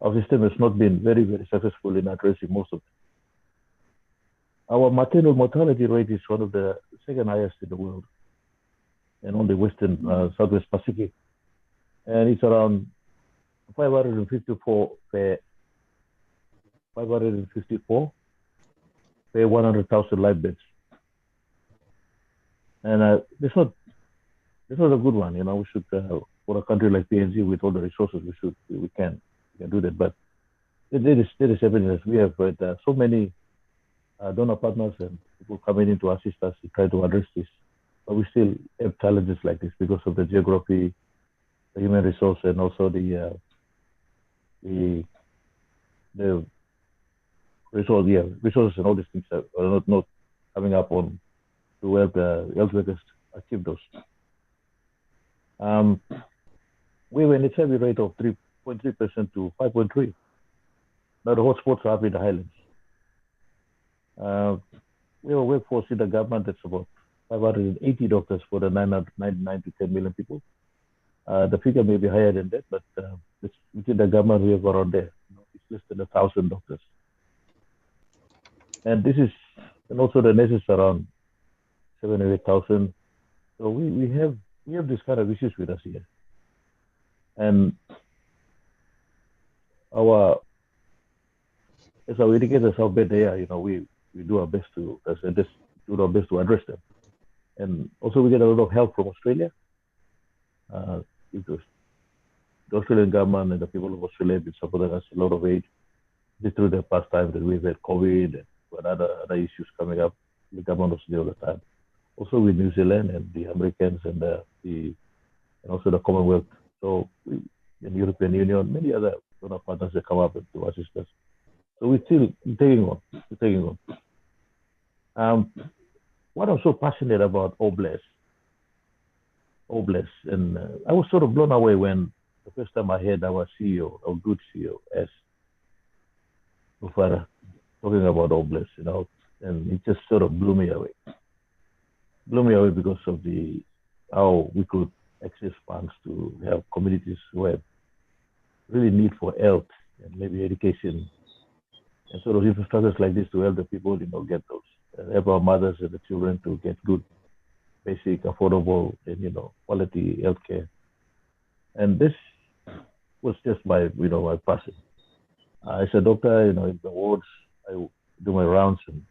Our system has not been very, very successful in addressing most of it. Our maternal mortality rate is one of the second highest in the world, and on the Western Southwest Pacific, and it's around 554 per 100,000 live beds, and it's not a good one. We should, for a country like PNG with all the resources, we can do that. But there is evidence. We have had so many donor partners and people coming in to assist us to try to address this, but we still have challenges like this because of the geography, the human resource, and also the resources and all these things are not coming up on to help the health workers achieve those. We were in a survey rate of 3.3% to 5.3%. Now the hotspots are up in the highlands. We have a workforce in the government that's about 580 doctors for the 9 to 10 million people. The figure may be higher than that, but within the government we have around there. It's less than 1,000 doctors. And also the nurses around 7,000 or 8,000. So we have this kind of issues with us here. And as our indicators how bad they are, we do our best to address them. And also we get a lot of help from Australia. Because the Australian government and the people of Australia have been supporting us a lot of aid through the past time that we've had COVID and other issues coming up. The government of Australia all the time. Also with New Zealand and the Americans and also the Commonwealth. So and European Union, many other donor partners that come up to assist us. So we're still taking on. What I'm so passionate about Oblast Oblast. And I was sort of blown away when the first time I heard our CEO, our good CEO, as Mufara, talking about Oblast, you know, and it just sort of blew me away. Blew me away because of how we could access funds to help communities who have really need for health and maybe education and sort of infrastructures like this to help the people, you know, get those, help our mothers and the children to get good, basic, affordable, and, you know, quality healthcare. And this was just my, you know, my passion. As a doctor, you know, in the wards, I do my rounds, and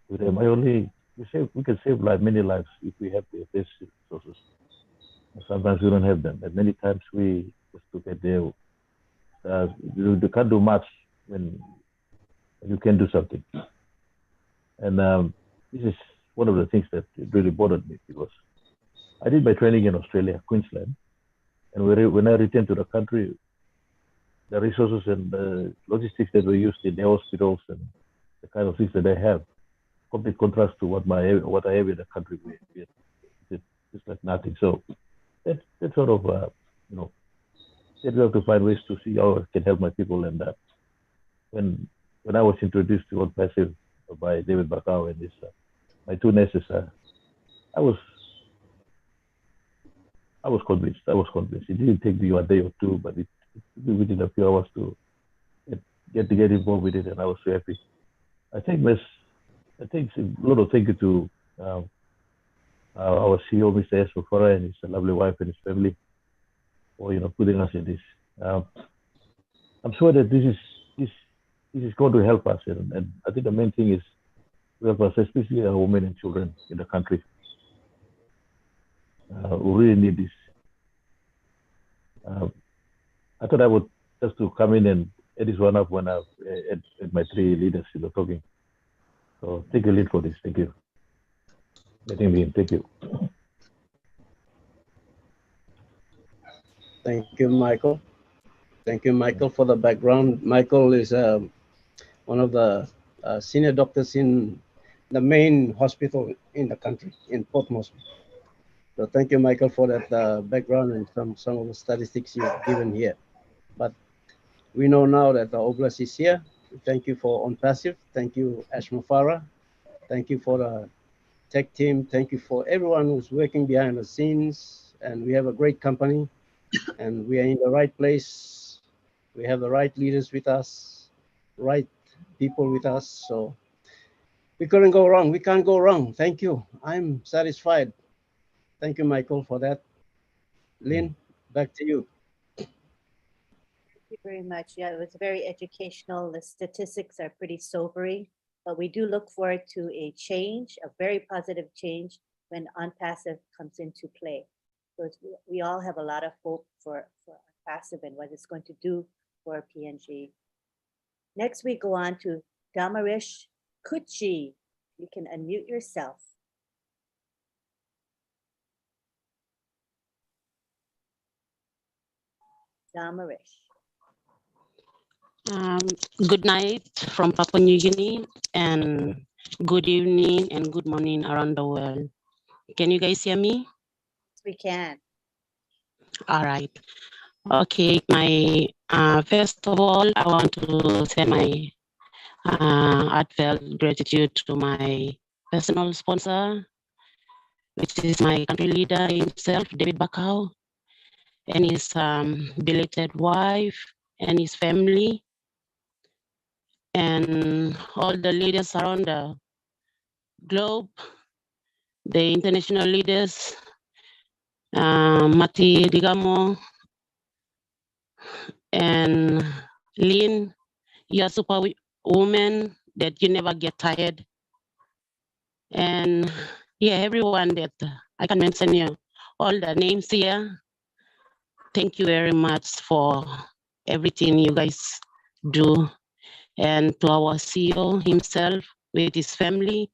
with them, we can save many lives if we have the basic resources. Sometimes we don't have them, and many times we just look at there. You can't do much when you can do something. And this is one of the things that really bothered me, because I did my training in Australia, Queensland, and when I returned to the country, the resources and the logistics that were used in the hospitals and the kind of things that they have, complete contrast to what I have in the country. It's like nothing. So that sort of, you know, we have to find ways to see how I can help my people. And when I was introduced to OnPassive by David Bakau and my two nurses, I was convinced. It didn't take me a day or two, but it within a few hours to get involved with it, and I was so happy. I think a lot of thank you to our CEO, Mr. S. Mufara, and his lovely wife and his family for, you know, putting us in this. I'm sure that this is going to help us, and I think the main thing is to help us, especially our women and children in the country who really need this. I thought I would just to come in and add this one up when I had my three leaders, you know, talking. So take a lead for this. Thank you. Letting me in. Thank you. Thank you, Michael. Thank you, Michael, for the background. Michael is one of the senior doctors in the main hospital in the country, in Port Moresby. So thank you, Michael, for that background and some of the statistics you've given here. But we know now that the Oblast is here. Thank you for OnPassive. Thank you, Ash Mufara. Thank you for the tech team. Thank you for everyone who's working behind the scenes. And we have a great company, and we are in the right place. We have the right leaders with us, right people with us. So we couldn't go wrong. We can't go wrong. Thank you. I'm satisfied. Thank you, Michael, for that. Lynn, back to you. Thank you very much. Yeah, it was very educational. The statistics are pretty sobering, but we do look forward to a change, a very positive change, when OnPassive comes into play. So we all have a lot of hope for OnPassive and what it's going to do for PNG. Next, we go on to Damarish Kuchi. You can unmute yourself. Damarish. Good night from Papua New Guinea, and good evening and good morning around the world. Can you guys hear me? We can. All right. Okay, my first of all, I want to say my heartfelt gratitude to my personal sponsor, which is my country leader himself, David Bakau, and his belated wife and his family, and all the leaders around the globe, the international leaders, Mati Digamo and Lynn. You're super woman that you never get tired. And yeah, everyone that I can mention you, all the names here. Thank you very much for everything you guys do. And to our CEO himself with his family.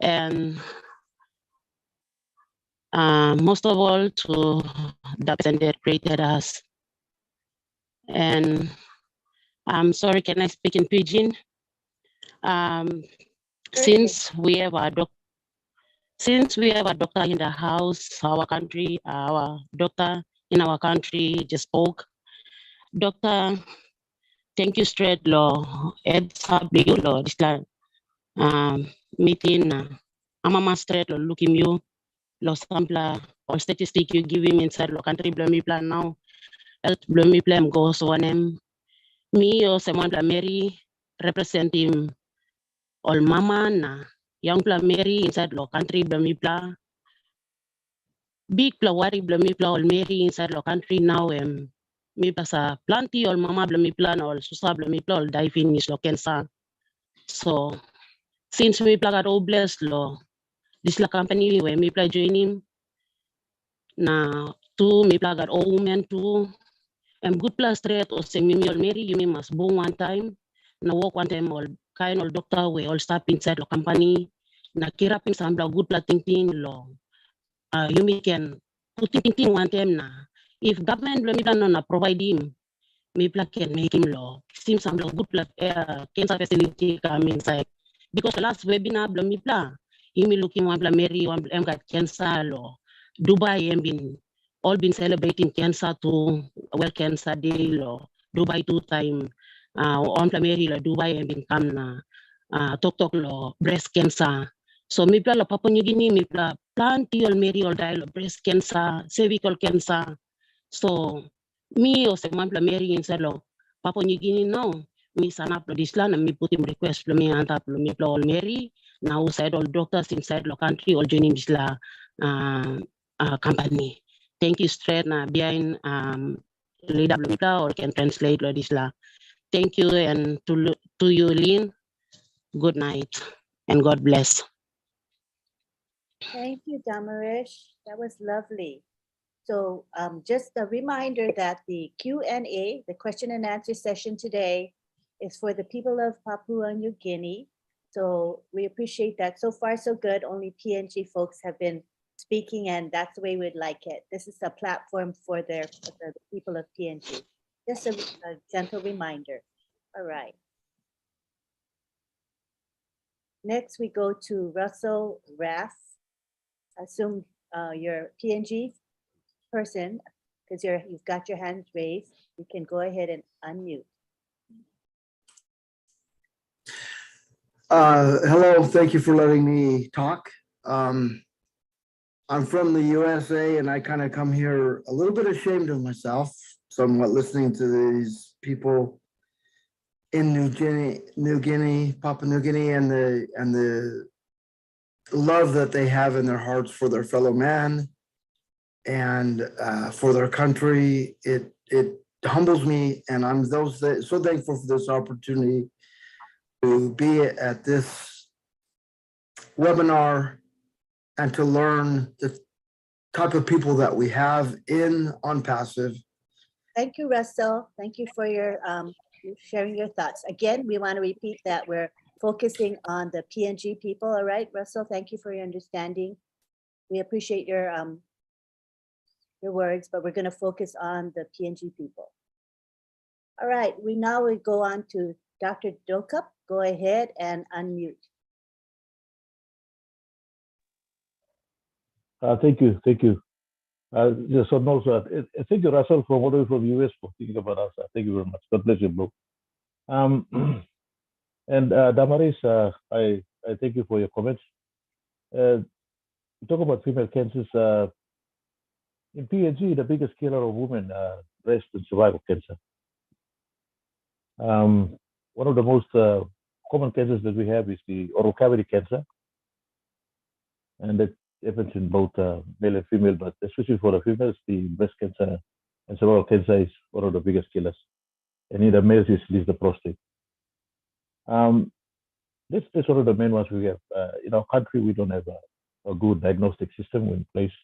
And most of all to the person that created us. And I'm sorry, can I speak in Pidgin? Since we have our Since we have a doctor in the house, our country, our doctor in our country just spoke. Doctor, thank you straight law. It's a big law. This meeting. I'm a straight law looking you. Law sample all statistic you give him inside law country blame plan now. Health blame plan goes on him. Me or someone la Mary representing all mama na young pla Mary inside law country blame plan. Big pla worry blame plan all Mary inside law country now me pasa plenty all mama blame plan all susa blame plan all die finish law cancer. So since me pla got all blessed law, this la company where me pla joining na two me pla got all women too. Good plus straight or semi all Mary you must born one time. Na work one time all kind of doctor we all stop inside the company. Na kira ping sambla good plus thinking law. You can put thinking one time na. If government me plan na provide him, me plan can make him law. Seems sambla good plus cancer facility come inside. Because the last webinar me plan, you me looking one plan Mary one got cancer law. Dubai all been celebrating cancer to World Cancer Day law. Dubai 2 time on Mary la Dubai and been come na talk law breast cancer. So me pla la Papua New Guinea me pla plenty all Mary all die breast cancer, cervical cancer. So me or someone pla Mary inside law Papua New Guinea now. Me sign up this land and me put him request for me and up me pla all Mary. Now side all doctors inside the country all joining this la company. Thank you straight na behind leader or can translate this la. Thank you and to you Lynn. Good night and God bless. Thank you, Damarish. That was lovely. So just a reminder that the Q&A, the question and answer session today is for the people of Papua New Guinea. So we appreciate that. So far, so good. Only PNG folks have been speaking, and that's the way we'd like it. This is a platform for the people of PNG. Just a gentle reminder. All right. Next, we go to Russell Raff. Assume you're PNG person because you've got your hand raised. You can go ahead and unmute. Hello, thank you for letting me talk. I'm from the USA and I kind of come here a little bit ashamed of myself, somewhat listening to these people in New Guinea, Papua New Guinea, and the love that they have in their hearts for their fellow man and for their country. It humbles me, and I'm so thankful for this opportunity to be at this webinar and to learn the type of people that we have on Passive. Thank you, Russell. Thank you for your sharing your thoughts. Again, we want to repeat that we're focusing on the PNG people. All right, Russell, thank you for your understanding. We appreciate your words, but we're going to focus on the PNG people. All right, we go on to Dr. Dokup. Go ahead and unmute. Thank you. Yes, so also, thank you, Russell, from all the way from US for thinking about us. Thank you very much. God bless you, bro. And Damaris, I thank you for your comments. You talk about female cancers. In PNG, the biggest killer of women, breast and cervical cancer. One of the most common cancers that we have is the oral cavity cancer, and that happens in both male and female, but especially for the females, the breast cancer and cervical cancer is one of the biggest killers. And in the males, is the prostate. That's one of the main ones we have. In our country, we don't have a good diagnostic system in place,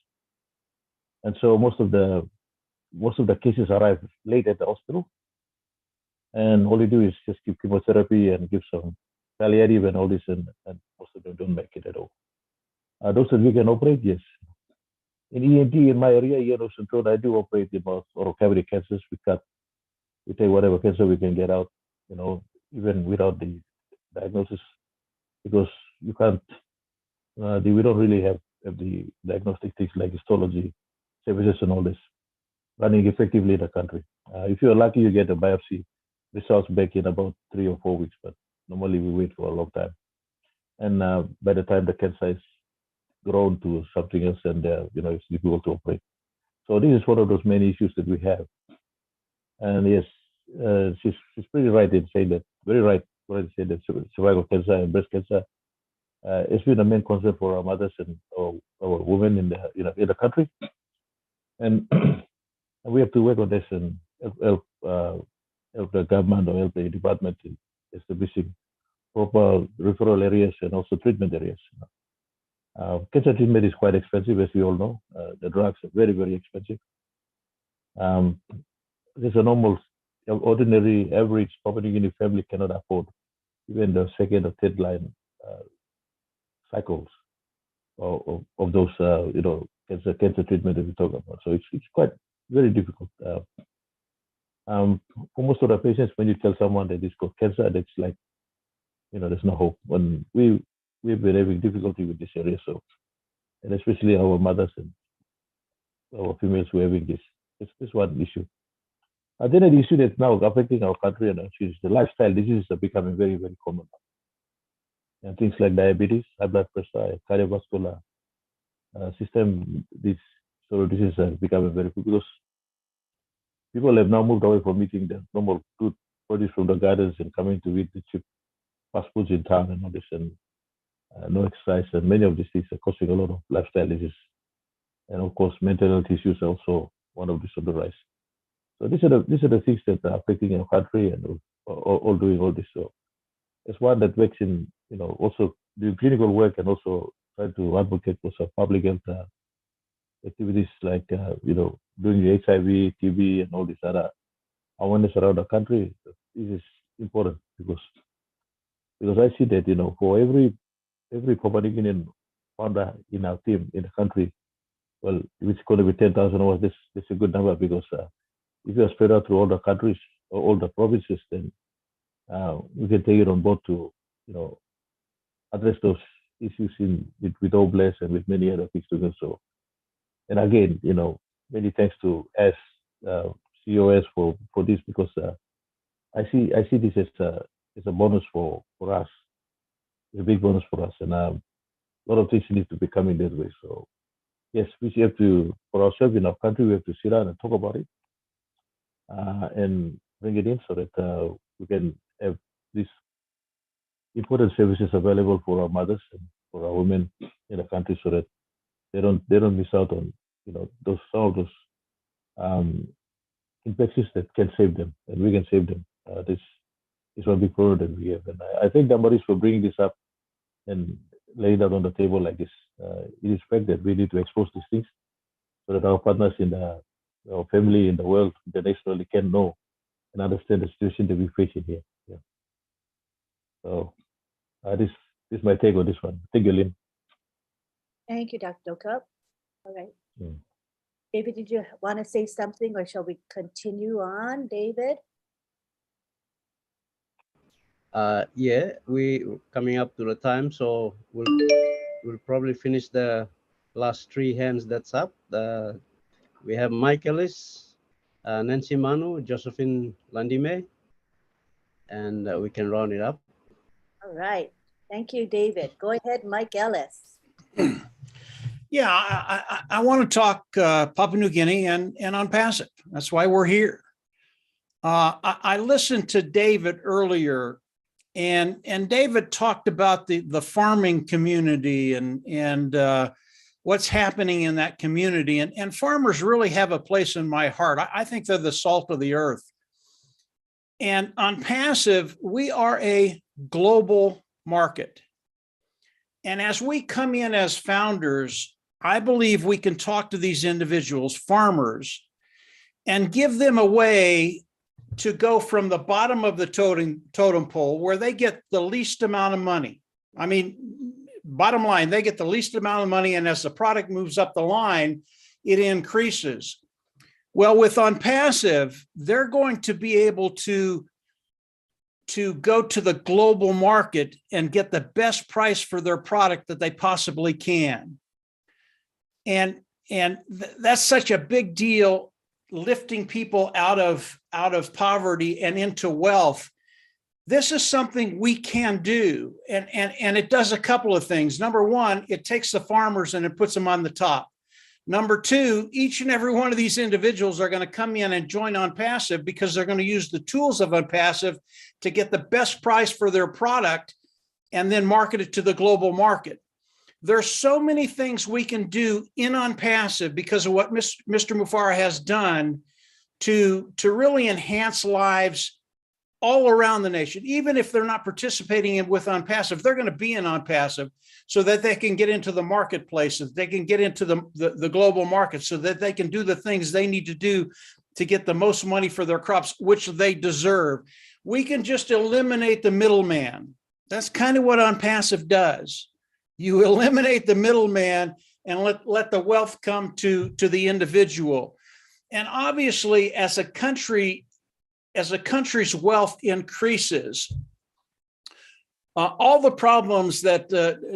and so most of the cases arrive late at the hospital, and all you do is just give chemotherapy and give some palliative and all this, and most of them don't make it at all. Those that we can operate, yes. In ENT, in my area, Central, I do operate about oral cavity cancers. We take whatever cancer we can get out, even without the diagnosis, because you can't, we don't really have have the diagnostic things like histology services and all this running effectively in the country. If you're lucky, you get a biopsy results back in about 3 or 4 weeks, but normally we wait for a long time. And by the time the cancer is grown to something else, and it's difficult to operate. So this is one of those many issues that we have. And yes, she's pretty right in saying that. Very right when I say that cervical cancer and breast cancer it's been a main concern for our mothers and our women in the country, and we have to work on this and help the government or help the department in establishing proper referral areas and also treatment areas. Cancer treatment is quite expensive, as we all know. The drugs are very, very expensive. There's a normal, ordinary, average Papua New Guinea family cannot afford even the second or third line cycles of those, cancer treatment that we talk about. So it's quite very difficult. For most of the patients, when you tell someone that it's got cancer, that's like, there's no hope. When we've been having difficulty with this area, so, and especially our mothers and our females who are having this one issue. Then an issue that's now affecting our country and is the lifestyle diseases are becoming very, very common. And things like diabetes, high blood pressure, cardiovascular system, these sort of diseases are becoming very good because people have now moved away from eating the normal good produce from the gardens and coming to eat the cheap fast foods in town and all this, and no exercise. And many of these things are causing a lot of lifestyle diseases. And of course, mental health issues are also one of these on the rise. So these are the things that are affecting our country and all doing all this. So it's one that works in, also doing clinical work and also trying to advocate for some public health activities like, doing the HIV, TB, and all this other awareness around the country. This is important because I see that, for every Papua New Guinean founder in our team in the country, well, it's going to be 10,000 hours. That's a good number because if you are spread out through all the countries or all the provinces, then we can take it on board to, address those issues with Oblast and with many other things to do. So, and again, many thanks to COS for this because I see this as a bonus for us. It's a big bonus for us, and a lot of things need to be coming that way. So, yes, we have to, for ourselves in our country, we have to sit down and talk about it. And bring it in so that we can have these important services available for our mothers and for our women in the country, so that they don't miss out on some of those infections that can save them, and we can save them. This is one big problem that we have, and I thank Damaris for bringing this up and laying it out on the table like this. It is fact that we need to expose these things so that our partners in our family in the world internationally can know and understand the situation that we face in here. Yeah. So this is my take on this one. Thank you, Lynn. Thank you, Dr. Dokup. All right. Mm. David, did you want to say something or shall we continue on, David? Yeah, we coming up to the time, so we'll probably finish the last 3 hands that's up. We have Mike Ellis, Nancy Manu, Josephine Landime, and we can round it up. All right. Thank you, David. Go ahead, Mike Ellis. Yeah, I want to talk Papua New Guinea and UNPASIV. That's why we're here. I listened to David earlier, and David talked about the farming community and what's happening in that community. And farmers really have a place in my heart. I think they're the salt of the earth. And UNPASIV, we are a global market. And as we come in as founders, I believe we can talk to these individuals, farmers, and give them a way to go from the bottom of the totem pole where they get the least amount of money. I mean, bottom line, they get the least amount of money, and as the product moves up the line, it increases. Well, with UNPASIV, they're going to be able to go to the global market and get the best price for their product that they possibly can. That's such a big deal, lifting people out of poverty and into wealth. This is something we can do, and it does a couple of things. Number one, it takes the farmers and it puts them on the top. Number two, each and every one of these individuals are going to come in and join OnPassive because they're going to use the tools of OnPassive to get the best price for their product and then market it to the global market. There's so many things we can do in OnPassive because of what Mr. Mufara has done to really enhance lives all around the nation. Even if they're not participating with OnPassive, they're going to be in OnPassive so that they can get into the marketplace, so they can get into the global market, so that they can do the things they need to do to get the most money for their crops, which they deserve. We can just eliminate the middleman. That's kind of what OnPassive does. You eliminate the middleman and let the wealth come to the individual. And obviously, as a country's wealth increases, all the problems that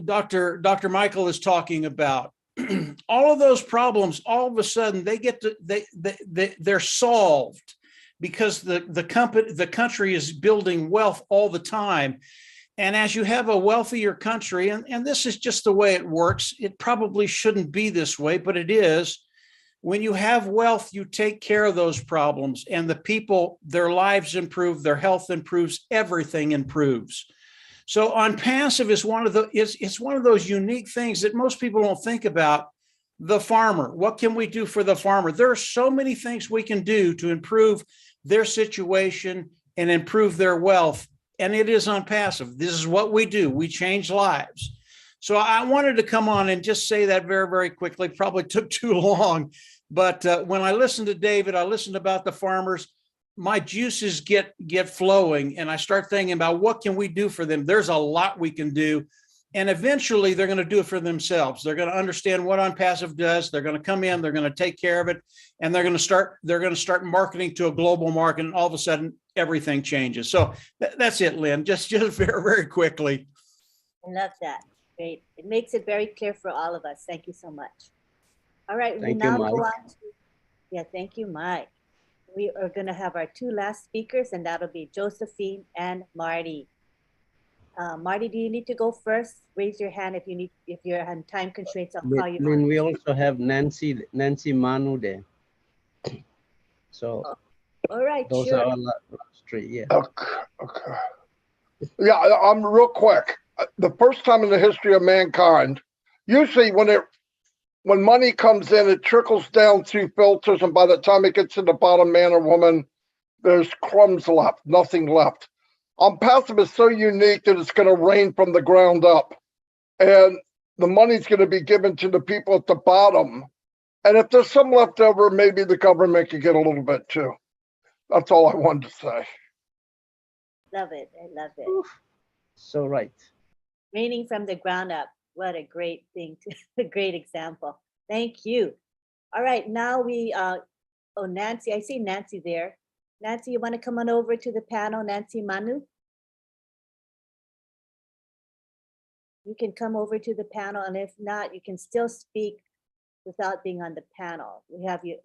Dr. Michael is talking about, all of those problems, all of a sudden they're solved because the country is building wealth all the time. And as you have a wealthier country, and this is just the way it works, it probably shouldn't be this way, but it is. When you have wealth, you take care of those problems, and the people, their lives improve, their health improves, everything improves. So OnPassive is it's one of those unique things that most people don't think about. The farmer, what can we do for the farmer? There are so many things we can do to improve their situation and improve their wealth. And it is OnPassive. This is what we do. We change lives. So I wanted to come on and just say that very, very quickly. Probably took too long. But when I listened to David, I listened about the farmers, my juices get flowing. And I start thinking about what can we do for them? There's a lot we can do. And eventually they're going to do it for themselves. They're going to understand what OnPassive does. They're going to come in, they're going to take care of it, and they're going to start marketing to a global market, and all of a sudden everything changes. So that's it, Lynn. Just very, very quickly. I love that. Great. It makes it very clear for all of us. Thank you so much. All right, we now go on to, thank you, Mike. We are going to have our two last speakers, and that'll be Josephine and Marty. Marty, do you need to go first? Raise your hand if you're on time constraints. I'll call you. Then we also have Nancy Manu there. So all right, those sure. are our last three. Yeah. Okay. Yeah, I'm real quick. The first time in the history of mankind, usually when money comes in, it trickles down through filters, and by the time it gets to the bottom man or woman, there's crumbs left, nothing left. OnPassive is so unique that it's going to rain from the ground up, and the money's going to be given to the people at the bottom. And if there's some left over, maybe the government can get a little bit too. That's all I wanted to say. Love it. I love it. So right. Raining from the ground up. What a great thing, a great example. Thank you. All right, now Nancy, I see Nancy there. Nancy, you want to come on over to the panel, Nancy Manu? You can come over to the panel, and if not, you can still speak without being on the panel. We have you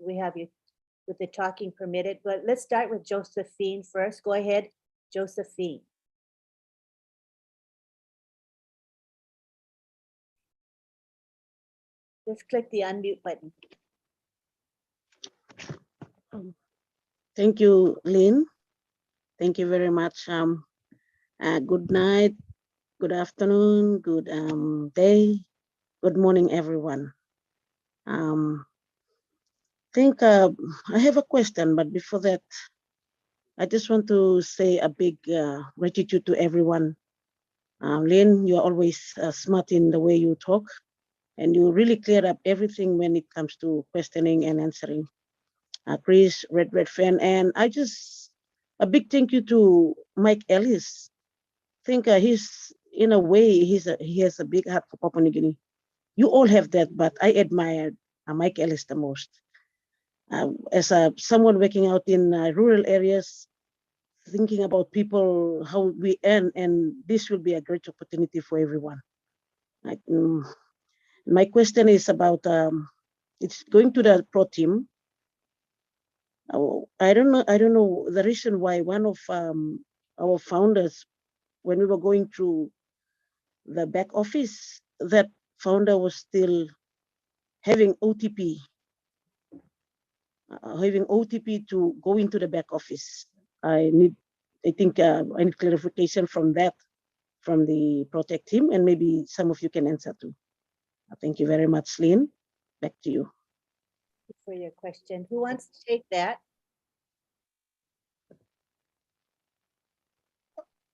with the talking permitted, but let's start with Josephine first. Go ahead, Josephine. Just click the unmute button. Thank you, Lynn. Thank you very much. Good night, good afternoon, good day, good morning, everyone. I have a question, but before that, I just want to say a big gratitude to everyone. Lynn, you're always smart in the way you talk, and you really clear up everything when it comes to questioning and answering. Chris, Red fan, and a big thank you to Mike Ellis. I think he's, in a way, he has a big heart for Papua New Guinea. You all have that, but I admire Mike Ellis the most. As someone working out in rural areas, thinking about people, how we earn, and this will be a great opportunity for everyone. My question is about It's going to the pro team. I don't know the reason why one of our founders, when we were going through the back office, that founder was still having OTP, to go into the back office. I think I need clarification from that, from the Protect team, and maybe some of you can answer too. Thank you very much, Lynn. Back to you. Thank you for your question. Who wants to take that?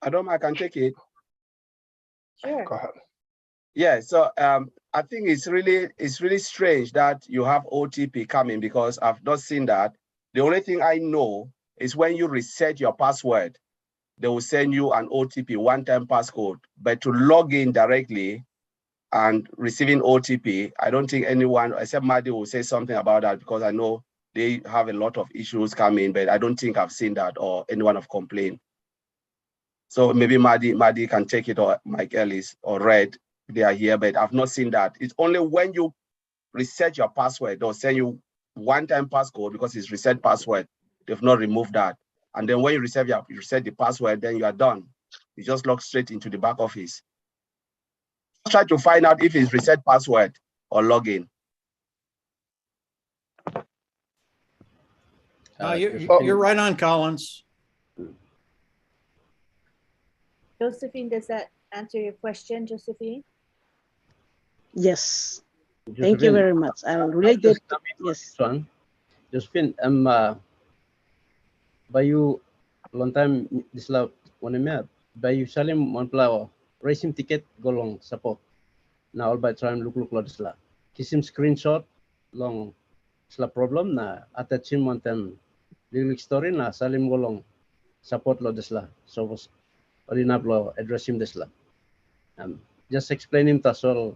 I can take it. Sure. Go ahead. Yeah, so I think it's really strange that you have OTP coming, because I've not seen that. The only thing I know is when you reset your password, they will send you an OTP, one-time passcode. But to log in directly and receiving OTP, I don't think anyone except Madi will say something about that, because I know they have a lot of issues coming, but I don't think I've seen that or anyone have complained. So maybe Madi can take it, or Mike Ellis or Red, they are here, but I've not seen that. It's only when you reset your password, they'll send you one-time passcode, because it's reset password. They've not removed that. And then when you reset the password, then you are done. You just log straight into the back office. Try to find out if it's reset password or login. You're right on, Collins. Josephine, does that answer your question, Josephine? Yes. Thank you very much. I really did. Yes. Josephine, Bayu long time disla one mer Bayu Salim one plau racing ticket golong support. Now all by time look lo disla. Kisim screenshot long sla problem na attach him one time lyric story na Salim golong support lo disla. So was enough lo address him disla. Just explain him tasol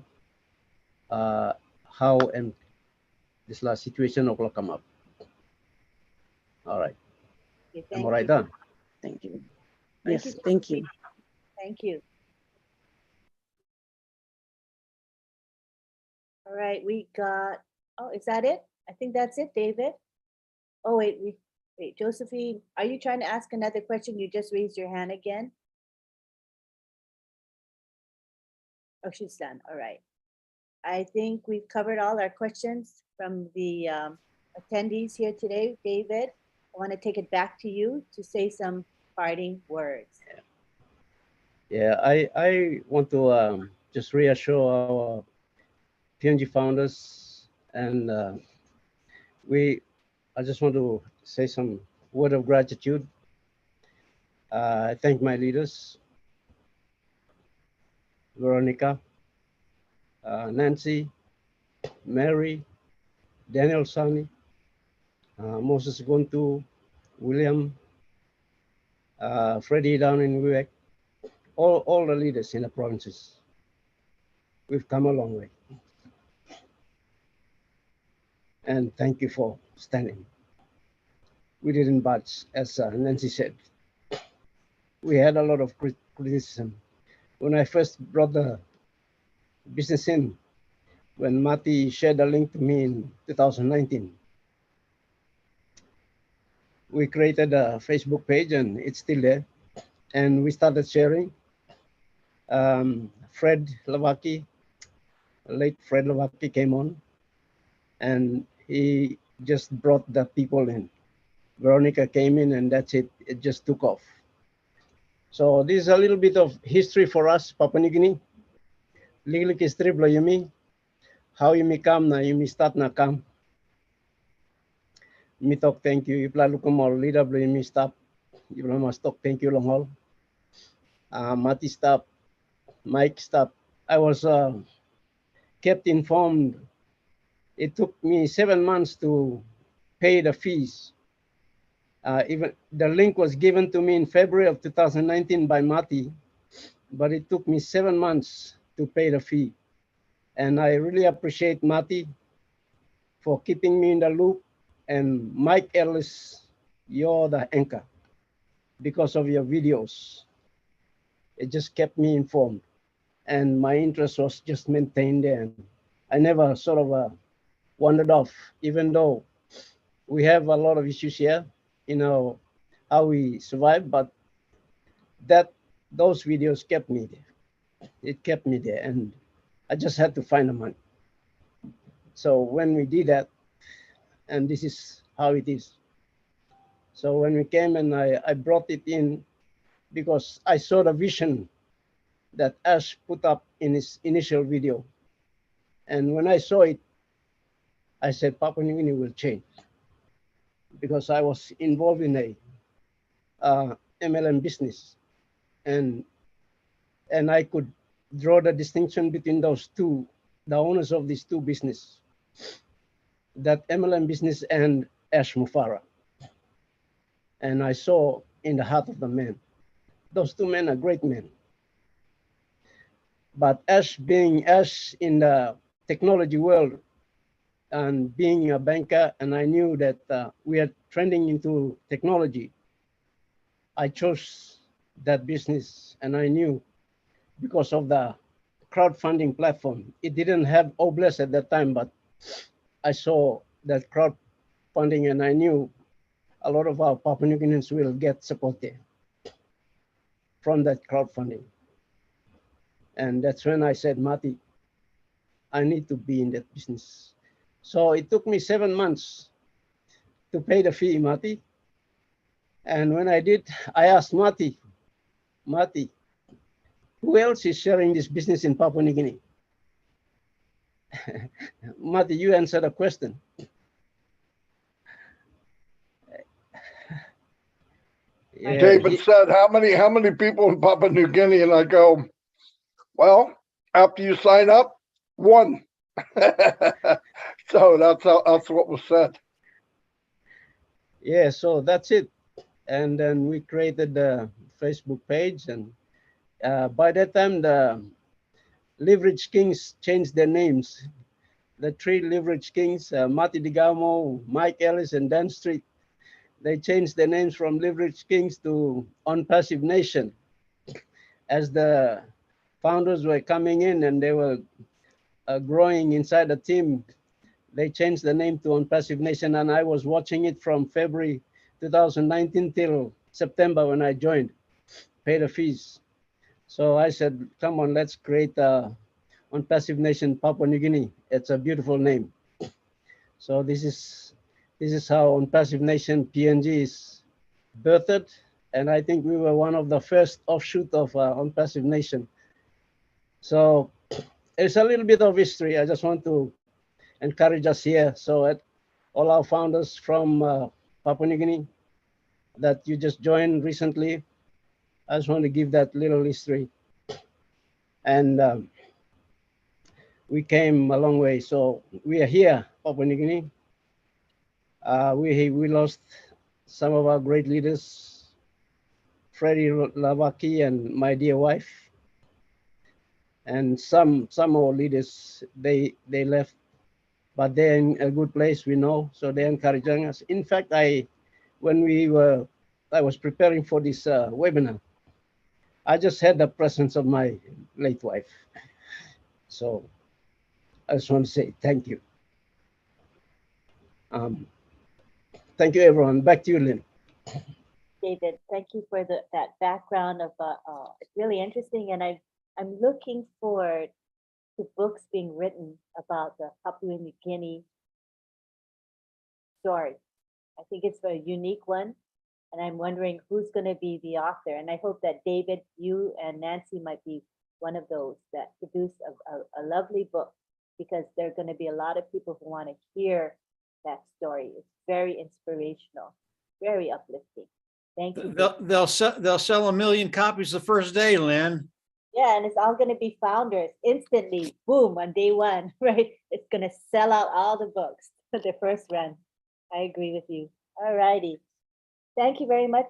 how and this last situation will come up. All right. Okay, I'm all right done. Thank you. Thank Yes, you, thank you. Thank you. All right, we got, oh, is that it? I think that's it, David. Oh, wait, Josephine, are you trying to ask another question? You just raised your hand again. Oh, she's done. All right. I think we've covered all our questions from the attendees here today. David, I want to take it back to you to say some parting words. Yeah, I want to just reassure our PNG founders, and I just want to say some word of gratitude. I thank my leaders, Veronica, Nancy, Mary, Daniel Sani, Moses Gontu, William, Freddie down in Quebec, all the leaders in the provinces. We've come a long way. And thank you for standing. We didn't budge, as Nancy said. We had a lot of criticism. When I first brought the business in, when Mati shared a link to me in 2019, we created a Facebook page and it's still there. And we started sharing. Fred Lavaki, late Fred Lavaki came on, and he just brought the people in. Veronica came in, and that's it. It just took off. So this is a little bit of history for us, Papua New Guinea. Lilik history blo yumi. How you may come na you may start na come. Me talk thank you. If la look more leader blo yumi stop. You must talk thank you long haul. Mati stop. Mike stop. I was kept informed. It took me 7 months to pay the fees. Even the link was given to me in February of 2019 by Mati, but it took me 7 months to pay the fee. And I really appreciate Mati for keeping me in the loop. And Mike Ellis, you're the anchor because of your videos. It just kept me informed. And my interest was just maintained there. And I never sort of wandered off, even though we have a lot of issues here, how we survive, but those videos kept me there. It kept me there, and I just had to find the money. So when we did that, and this is how it is. So when we came and I brought it in because I saw the vision that Ash put up in his initial video. And when I saw it, I said, Papua New Guinea will change. Because I was involved in a MLM business. And I could draw the distinction between those two, the owners of these two businesses, that MLM business and Ash Mufara. And I saw in the heart of the man, those two men are great men. But Ash being Ash in the technology world and being a banker, and I knew that we are trending into technology, I chose that business, and I knew because of the crowdfunding platform. It didn't have Obless at that time, but I saw that crowdfunding, and I knew a lot of our Papua New Guineans will get support there from that crowdfunding. And that's when I said, Mati, I need to be in that business. So it took me 7 months to pay the fee, Mati. And when I did, I asked Mati, who else is sharing this business in Papua New Guinea? Mati, you answer the question. Yeah, David said, how many people in Papua New Guinea? And I go, well, after you sign up, 1. So that's what was said. Yeah, so that's it. And then we created the Facebook page, and by that time the Leverage Kings changed their names. The 3 Leverage Kings, Mati Digamo, Mike Ellis, and Dan Street, they changed their names from Leverage Kings to On Passive Nation. As the founders were coming in and they were growing inside the team, they changed the name to On Passive Nation, and I was watching it from February 2019 till September when I joined, pay the fees. So I said, come on, let's create On Passive Nation Papua New Guinea. It's a beautiful name. So this is how On Passive Nation PNG is birthed, and I think we were one of the first offshoot of On Passive Nation. So it's a little bit of history. I just want to encourage us here. So all our founders from Papua New Guinea that you just joined recently, I just want to give that little history. And we came a long way. So we are here, Papua New Guinea. We lost some of our great leaders, Freddie Lavaki and my dear wife. And some of our leaders, they left, but they're in a good place, we know, so they're encouraging us. In fact, I was preparing for this webinar, I just had the presence of my late wife. So I just want to say thank you. Thank you, everyone. Back to you, Lynn. David, thank you for that background of it's really interesting, and I'm looking forward to books being written about the Papua New Guinea story. I think it's a unique one, and I'm wondering who's going to be the author. And I hope that David, you and Nancy might be one of those that produce a lovely book, because there are going to be a lot of people who want to hear that story. It's very inspirational, very uplifting. Thank you. They'll sell 1 million copies the first day, Lynn. Yeah, and it's all going to be founders instantly. Boom, on day 1, right? It's going to sell out all the books for the first run. I agree with you. All righty. Thank you very much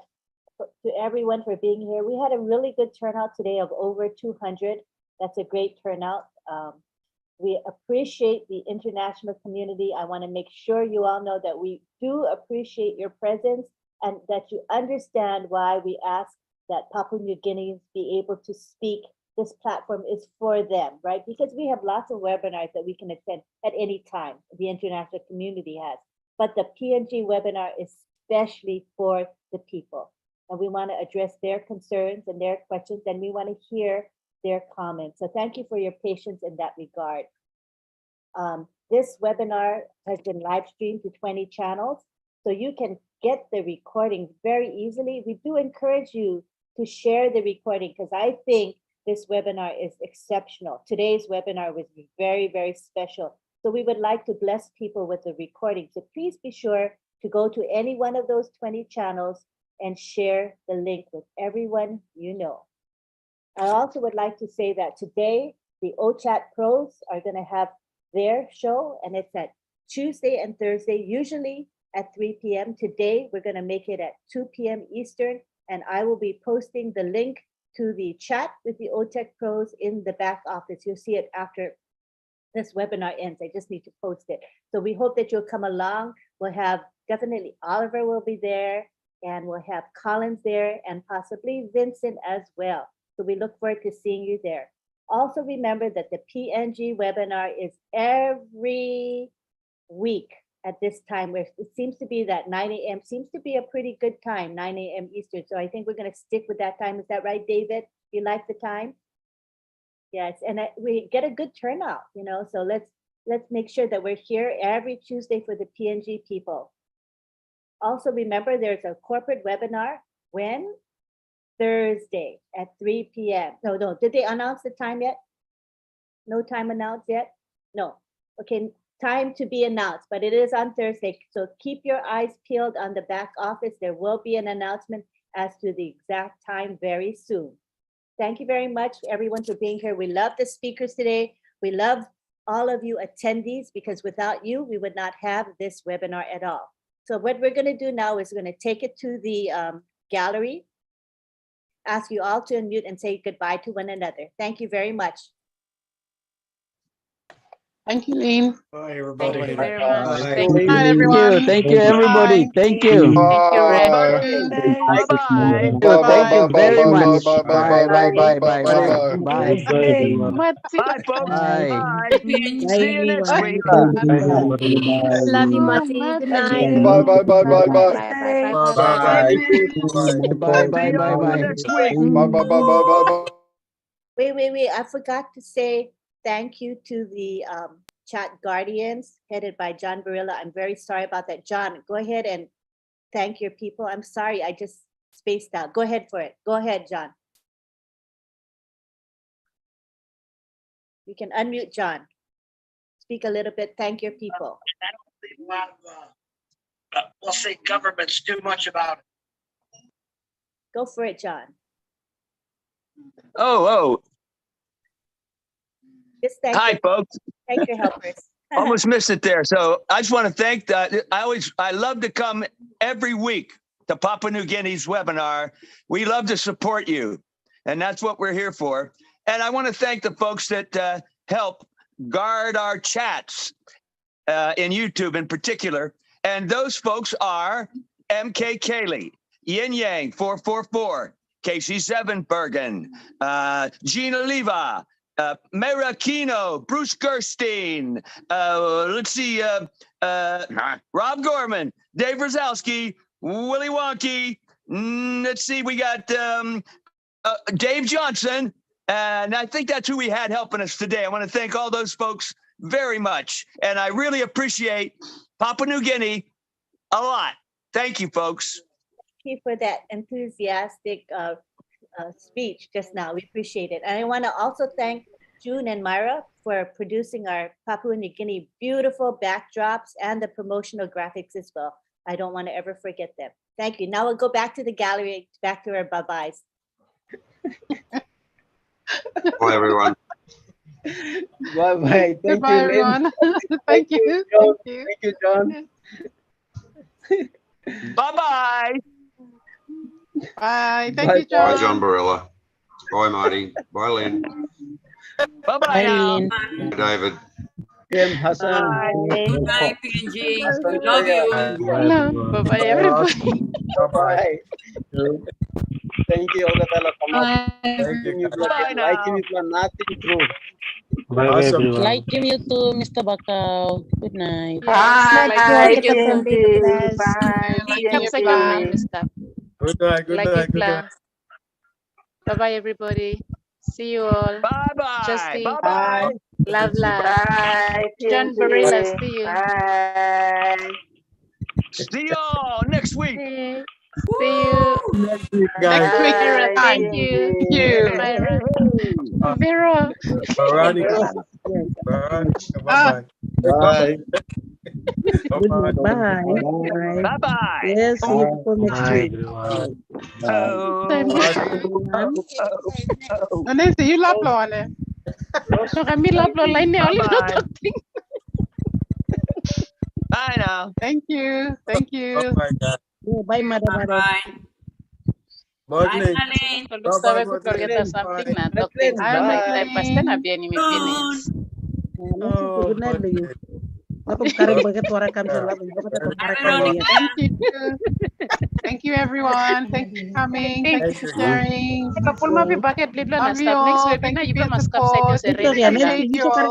to everyone for being here. We had a really good turnout today of over 200. That's a great turnout. We appreciate the international community. I want to make sure you all know that we do appreciate your presence, and that you understand why we ask that Papua New Guineans be able to speak this platform is for them, right? Because we have lots of webinars that we can attend at any time, the international community has. But the PNG webinar is especially for the people. And we want to address their concerns and their questions, and we want to hear their comments. So thank you for your patience in that regard. This webinar has been live streamed to 20 channels, so you can get the recording very easily. We do encourage you to share the recording because I think this webinar is exceptional. Today's webinar was very, very special. So we would like to bless people with the recording. So please be sure to go to any one of those 20 channels and share the link with everyone you know. I also would like to say that today, the OChat pros are going to have their show, and it's at Tuesday and Thursday, usually at 3 p.m. Today, we're going to make it at 2 p.m. Eastern, and I will be posting the link to the chat with the OTech pros in the back office. You'll see it after this webinar ends. I just need to post it. So we hope that you'll come along. We'll have definitely Oliver will be there, and we'll have Collins there, and possibly Vincent as well. So we look forward to seeing you there. Also remember that the PNG webinar is every week at this time, where it seems to be that 9 a.m. seems to be a pretty good time, 9 a.m. Eastern. So I think we're going to stick with that time. Is that right, David? You like the time? Yes, and we get a good turnout, you know, so let's make sure that we're here every Tuesday for the PNG people. Also remember there's a corporate webinar when? Thursday at 3 p.m. No, did they announce the time yet? No time announced yet? No, okay, time to be announced, but it is on Thursday. So keep your eyes peeled on the back office. There will be an announcement as to the exact time very soon. Thank you very much, everyone, for being here. We love the speakers today. We love all of you attendees, because without you, we would not have this webinar at all. So what we're going to do now is we're going to take it to the gallery, ask you all to unmute and say goodbye to one another. Thank you very much. Thank you, Lynn. Bye, everybody. Thank you very much. Thank you, everyone. Thank you, everybody. Thank you. Thank you, Red. Bye-bye. Bye-bye. Thank you very much. Bye, Bye, bye, bye, bye, bye, bye. Hey, Mati. Bye, folks. Bye. Bye. See you next week. Love you, Oh, Mati. Good Mati. night. bye, bye, bye, bye, bye. Bye. Bye. Bye, bye, bye, bye. Next week. Bye, bye, bye, bye, bye, bye. Wait. I forgot to say thank you to the chat guardians headed by John Barilla. I'm very sorry about that. John, go ahead and thank your people. I'm sorry, I just spaced out. Go ahead for it. Go ahead, John. You can unmute, John. Speak a little bit. Thank your people. I don't believe a lot of, we'll say governments do much about it. Go for it, John. Oh. Just thank Hi, folks. Thank your helpers. Almost missed it there. So I just want to thank I love to come every week to Papua New Guinea's webinar. We love to support you, and that's what we're here for. And I want to thank the folks that help guard our chats in YouTube in particular. And those folks are MK Kaylee, Yin Yang 444, Casey Zevenbergen, Gina Leva, Mera Kino, Bruce Gerstein, let's see, Rob Gorman, Dave Rosowski, Willie Wonky, let's see, we got Dave Johnson, and I think that's who we had helping us today. I want to thank all those folks very much, and I really appreciate Papua New Guinea a lot. Thank you, folks. Thank you for that enthusiastic speech just now. We appreciate it. And I want to also thank June and Myra for producing our Papua New Guinea beautiful backdrops and the promotional graphics as well. I don't want to ever forget them. Thank you. Now we'll go back to the gallery, back to our bye-byes. Bye, everyone. Bye-bye. Thank Goodbye, you, Lynn. everyone. Thank you. John. Thank you. Thank you, John. Bye-bye. Bye. Thank you, John. Bye, John Barilla. Bye, Marty. Bye, Lynn. Bye-bye now. Bye, David. Tim Hassan. Bye, PNG. Love you. Hello. Bye-bye, everybody. Bye-bye. Thank you, Olga Tala. Bye. Like him if you're nothing true. Bye, Awesome. everyone. Like him, you too, Mr. Bakau. Good night. Bye. Like you TNT. too. Bye. Ikap sa TNT. Mr. Good night. Good Like night. it Good night. Bye bye everybody. See you all. Bye bye. Justy. Bye bye. Love. Bye. John TNT. Barilla, see you. Bye. See y'all next week. See you. Next week, Next week. Myra, Time. thank you. Thank you. Myra. Vera. Veronica. Veronica. Bye Bye. Good night. Bye. Bye. Bye bye. Yes, see you for next Bye, week. everyone. No, Nancy, you love law on it. So kami love lo line niya ulit Bye-bye. natin. Bye now. Thank you. Thank you. bye. Bye, Madam. Morning. Kalau sabe ko forget something na talk things Bye. like pasta na bien ni mi finish. Good night, lagi. Ako karang bagat wara kam sa labo. Bakit para kam niya? Thank you. Thank you, everyone. Thank you for coming. Thank you for sharing. Kapul ma pi bucket lid lo na Love stop you next all. week Thank na you iba for mas your kapsa support. Diyos Victoria, Appreciate maybe you you all. can